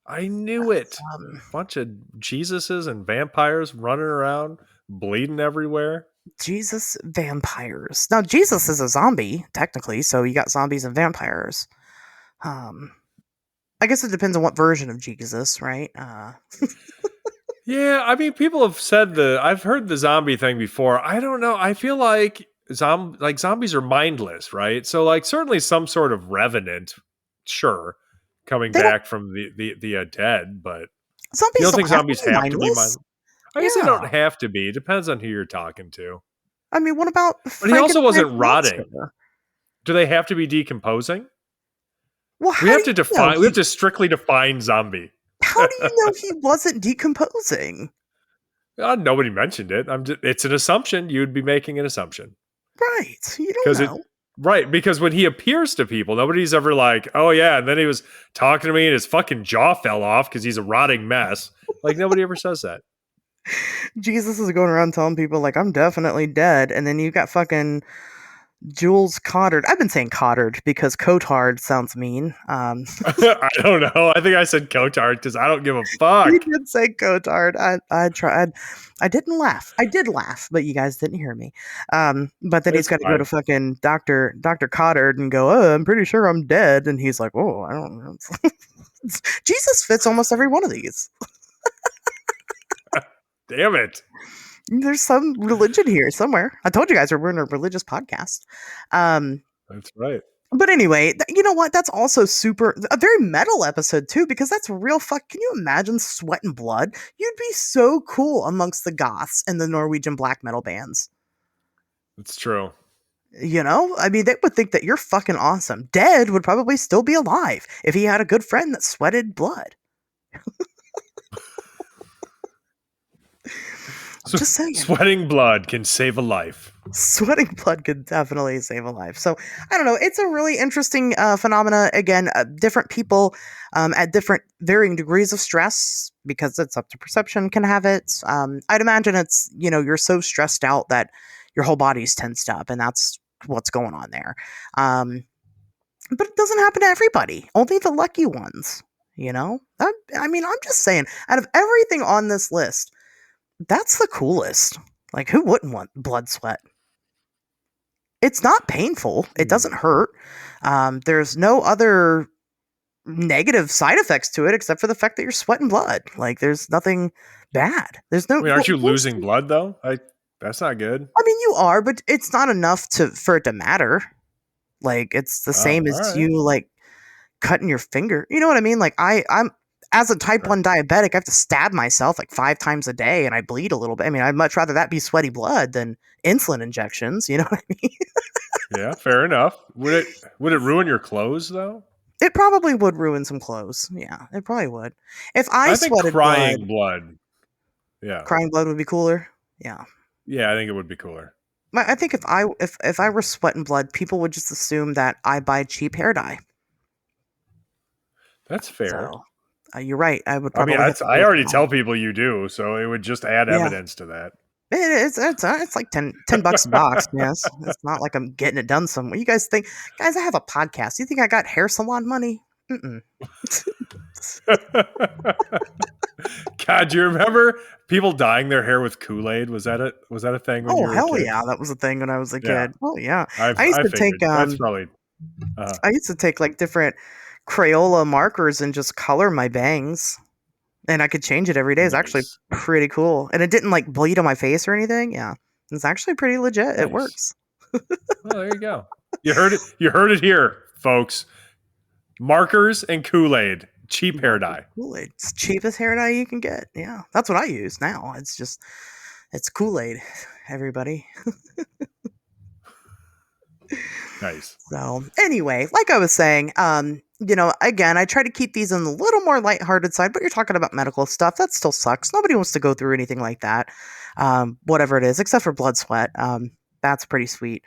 I knew it. A bunch of Jesuses and vampires running around, bleeding everywhere. Jesus vampires. Now Jesus is a zombie, technically, so you got zombies and vampires. I guess it depends on what version of Jesus, right? Yeah, I mean, people have said I've heard the zombie thing before. I don't know. I feel like zombies are mindless, right? So, like, certainly some sort of revenant, sure, coming They don't. back from the dead, but you Zombies don't think don't have to zombies be have to be mindless. I guess they Yeah. don't have to be. It depends on who you're talking to. I mean, what about But he also Frankenstein's wasn't rotting. monster? Do they have to be decomposing? Well, We how have do to you know define. We have to strictly define zombie. How do you know he wasn't decomposing? Nobody mentioned it. It's an assumption. You'd be making an assumption Right. You don't because know. because when he appears to people, nobody's ever like, oh yeah, and then he was talking to me and his fucking jaw fell off because he's a rotting mess. Like nobody ever says that. Jesus is going around telling people like I'm definitely dead, and then you got fucking Jules Cottard. I've been saying Cottard because Cotard sounds mean. I don't know. I think I said Cotard because I don't give a fuck. You did say Cotard. I tried. I didn't laugh. I did laugh, but you guys didn't hear me. But then he's It's got to go to fine. fucking Doctor Cottard and go. Oh, I'm pretty sure I'm dead, and he's like, oh, I don't know. Jesus fits almost every one of these. Damn it. There's some religion here somewhere. I told you guys we're in a religious podcast. That's right. But anyway, you know what? That's also a very metal episode too, because that's real fuck. Can you imagine Sweat and Blood? You'd be so cool amongst the goths and the Norwegian black metal bands. It's true. You know, I mean, they would think that you're fucking awesome. Dead would probably still be alive if he had a good friend that sweated blood. Just saying. Sweating blood can save a life. Sweating blood could definitely save a life. So I don't know. It's a really interesting phenomena. Again, different people at different varying degrees of stress, because it's up to perception, can have it. I'd imagine it's, you're so stressed out that your whole body's tensed up, and that's what's going on there. But it doesn't happen to everybody. Only the lucky ones. I mean, I'm just saying. Out of everything on this list, that's the coolest. Like, who wouldn't want blood sweat? It's not painful. It doesn't hurt. There's no other negative side effects to it except for the fact that you're sweating blood. Like, there's nothing bad. There's no. I mean, aren't you losing blood though? That's not good. I mean, you are, but it's not enough for it to matter. Like, it's the same as right. you like cutting your finger. You know what I mean? Like, I'm as a type 1 diabetic, I have to stab myself like 5 times a day and I bleed a little bit. I mean, I'd much rather that be sweaty blood than insulin injections. You know what I mean? Yeah, fair enough. Would it ruin your clothes though? It probably would ruin some clothes. Yeah, it probably would. If I think sweated crying blood. Yeah. crying blood would be cooler. Yeah. Yeah, I think it would be cooler. I think if I were sweating blood, people would just assume that I buy cheap hair dye. That's fair. So, you're right. I would I probably. mean, I already tell people you do, so it would just add Yeah. evidence to that. It's like $10 a box. Yes, it's not like I'm getting it done somewhere. You guys think, guys, I have a podcast. You think I got hair salon money? Mm-mm. God, do you remember people dyeing their hair with Kool-Aid? Was that a thing when you Oh, were a hell kid? yeah, that was a thing when I was a Yeah. kid. Oh yeah, I used to figured. take That's probably. I used to take like different Crayola markers and just color my bangs. And I could change it every day. It's actually Nice. pretty cool. And it didn't like bleed on my face or anything. Yeah. It's actually pretty legit. Nice. It works. Well, there you go. You heard it. You heard it here, folks. Markers and Kool-Aid, cheap hair dye. Kool-Aid. It's cheapest hair dye you can get. Yeah. That's what I use now. It's Kool-Aid, everybody. Nice. So anyway, like I was saying, again, I try to keep these on the little more lighthearted side, but you're talking about medical stuff. That still sucks. Nobody wants to go through anything like that. Whatever it is, except for blood sweat. That's pretty sweet.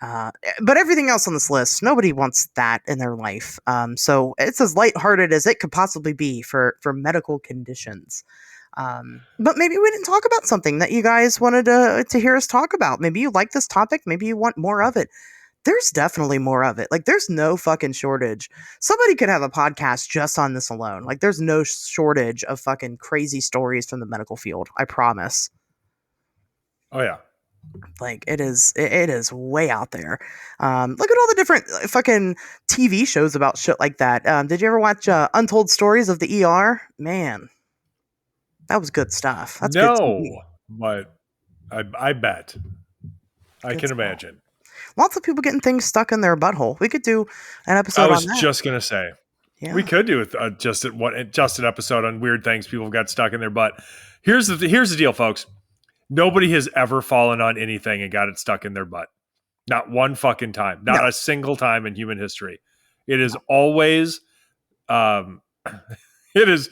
But everything else on this list, nobody wants that in their life. So it's as lighthearted as it could possibly be for medical conditions. But maybe we didn't talk about something that you guys wanted to hear us talk about. Maybe you like this topic. Maybe you want more of it. There's definitely more of it. Like, there's no fucking shortage. Somebody could have a podcast just on this alone. Like, there's no shortage of fucking crazy stories from the medical field. I promise. Oh yeah. Like, it is way out there. Look at all the different fucking TV shows about shit like that. Did you ever watch Untold Stories of the ER? Man, that was good stuff. That's good TV. But I bet. I can imagine. Lots of people getting things stuck in their butthole. We could do an episode on that. I was just gonna say. Yeah. We could do just an episode on weird things people got stuck in their butt. Here's the deal, folks. Nobody has ever fallen on anything and got it stuck in their butt. Not one fucking time. Not a single time in human history. It is always it's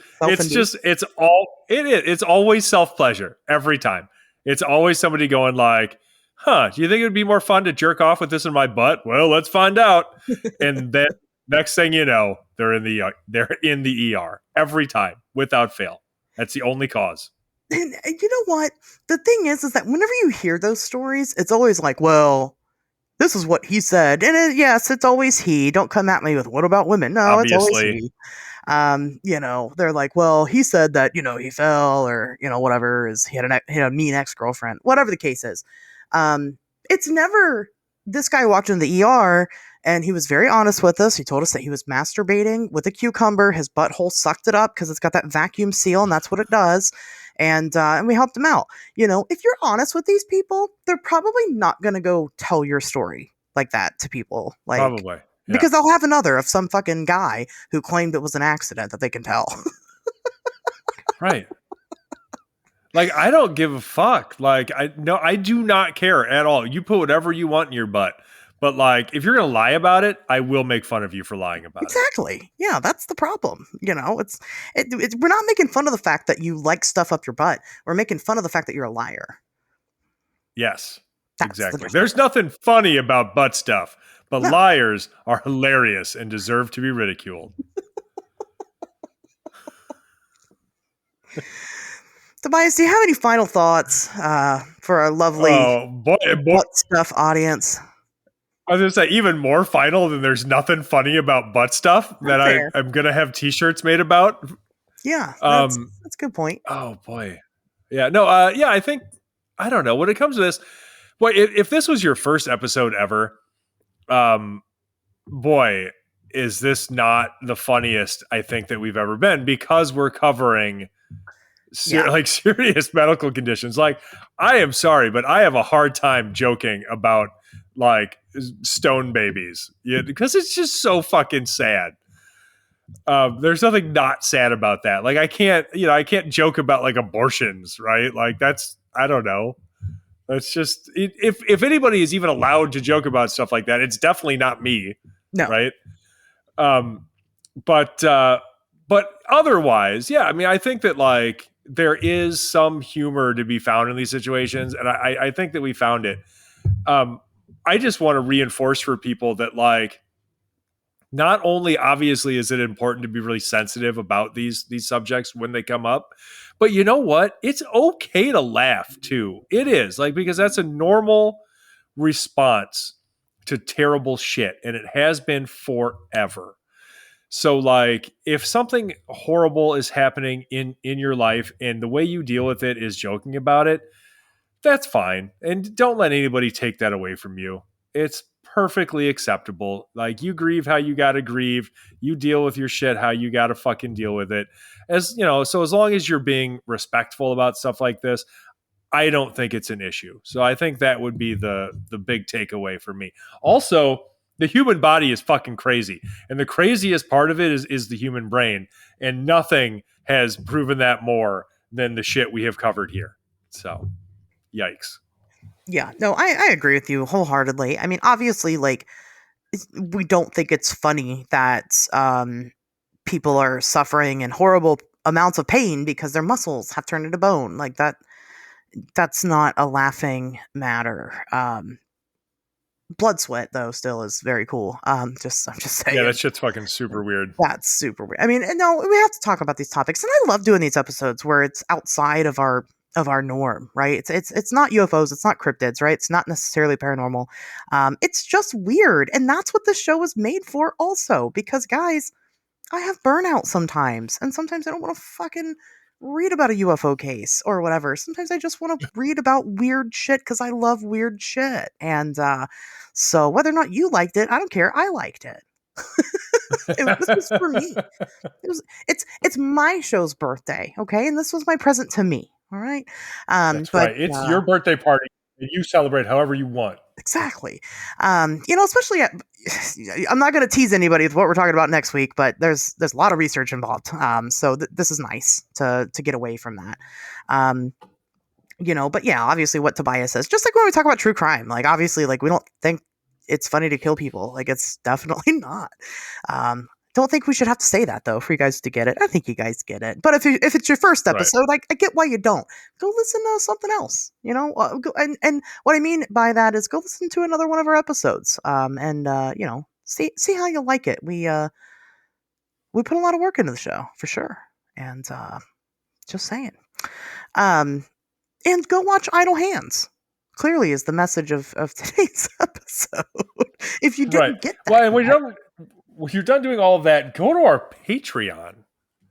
always self-pleasure every time. It's always somebody going like, do you think it would be more fun to jerk off with this in my butt? Well, let's find out. And then next thing you know, they're in the ER every time without fail. That's the only cause. And you know what? The thing is that whenever you hear those stories, it's always like, well, this is what he said. And yes, it's always he. Don't come at me with, what about women? No, Obviously. It's always he. They're like, well, he said that, he fell or, whatever, he had a mean ex-girlfriend, whatever the case is. It's never this guy walked in the ER and he was very honest with us. He told us that he was masturbating with a cucumber. His butthole sucked it up because it's got that vacuum seal and that's what it does. And we helped him out. If you're honest with these people, they're probably not going to go tell your story like that to people. Probably. Yeah. Because they'll have another of some fucking guy who claimed it was an accident that they can tell. Right. Like, I don't give a fuck. Like, I do not care at all. You put whatever you want in your butt. But, like, if you're going to lie about it, I will make fun of you for lying about it. Exactly. Yeah, that's the problem. We're not making fun of the fact that you like stuff up your butt. We're making fun of the fact that you're a liar. Yes, That's exactly. There's nothing funny about butt stuff, but liars are hilarious and deserve to be ridiculed. Tobias, do you have any final thoughts for our lovely butt stuff audience? I was going to say, even more final than there's nothing funny about butt stuff that I'm going to have t-shirts made about. Yeah, that's a good point. Oh, boy. Yeah, no, I think, I don't know. When it comes to this, boy, if this was your first episode ever, boy, is this not the funniest I think that we've ever been, because we're covering serious medical conditions. Like, I am sorry, but I have a hard time joking about like stone babies, because it's just so fucking sad. There's nothing not sad about that. Like, I can't joke about like abortions, right? Like, that's, I don't know. That's just, if anybody is even allowed to joke about stuff like that, it's definitely not me. No. Right. But otherwise, yeah, I mean, I think that like there is some humor to be found in these situations. And I think that we found it. I just want to reinforce for people that, like, not only obviously is it important to be really sensitive about these subjects when they come up, but you know what? It's okay to laugh too. It is, like, because that's a normal response to terrible shit, and it has been forever. So, like, if something horrible is happening in your life and the way you deal with it is joking about it, that's fine. And don't let anybody take that away from you. It's perfectly acceptable. Like, you grieve how you got to grieve. You deal with your shit how you got to fucking deal with it. As you know, so as long as you're being respectful about stuff like this, I don't think it's an issue. So I think that would be the big takeaway for me. Also, the human body is fucking crazy. And the craziest part of it is the human brain. And nothing has proven that more than the shit we have covered here. So, yikes. Yeah, no, I agree with you wholeheartedly. I mean, obviously, like, we don't think it's funny that people are suffering in horrible amounts of pain because their muscles have turned into bone. Like, that's not a laughing matter. Blood sweat, though, still is very cool. I'm just saying. Yeah, that shit's fucking super weird. That's super weird. I mean, no, we have to talk about these topics, and I love doing these episodes where it's outside of our norm, right? It's not UFOs, it's not cryptids, right? It's not necessarily paranormal. It's just weird, and that's what the show was made for, also. Because, guys, I have burnout sometimes, and sometimes I don't want to fucking read about a UFO case or whatever. Sometimes I just want to read about weird shit because I love weird shit. And so whether or not you liked it, I don't care. I liked it. This was for me. It's my show's birthday, okay? And this was my present to me. All right. That's right. It's your birthday party. And you celebrate however you want. Exactly. Especially I'm not going to tease anybody with what we're talking about next week, but there's a lot of research involved. So this is nice to get away from that. But yeah, obviously what Tobias says, just like when we talk about true crime, like obviously, like we don't think it's funny to kill people. Like it's definitely not. Don't think we should have to say that though for you guys to get it. I think you guys get it. But if it's your first episode, like I get why you don't. Go listen to something else. And what I mean by that is go listen to another one of our episodes. And see how you like it. We put a lot of work into the show for sure. And just saying. And go watch Idle Hands. Clearly is the message of today's episode. If you didn't get that. Well, and when you're done doing all of that, go to our Patreon.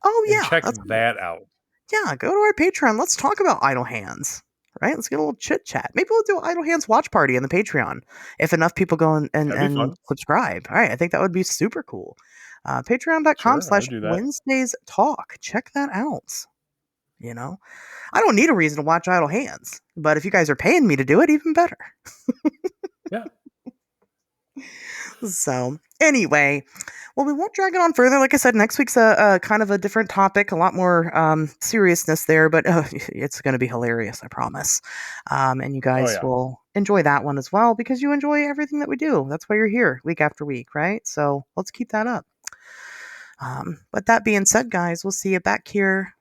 Oh, yeah. And check that out. Yeah, go to our Patreon. Let's talk about Idle Hands. Right? Let's get a little chit chat. Maybe we'll do an Idle Hands watch party in the Patreon if enough people go and subscribe. All right. I think that would be super cool. Patreon.com/Wednesdays Talk. Check that out. I don't need a reason to watch Idle Hands, but if you guys are paying me to do it, even better. Yeah. So anyway, well, we won't drag it on further. Like I said, next week's a kind of a different topic, a lot more seriousness there, but it's going to be hilarious, I promise. And you guys will enjoy that one as well because you enjoy everything that we do. That's why you're here week after week, right? So let's keep that up. But that being said, guys, we'll see you back here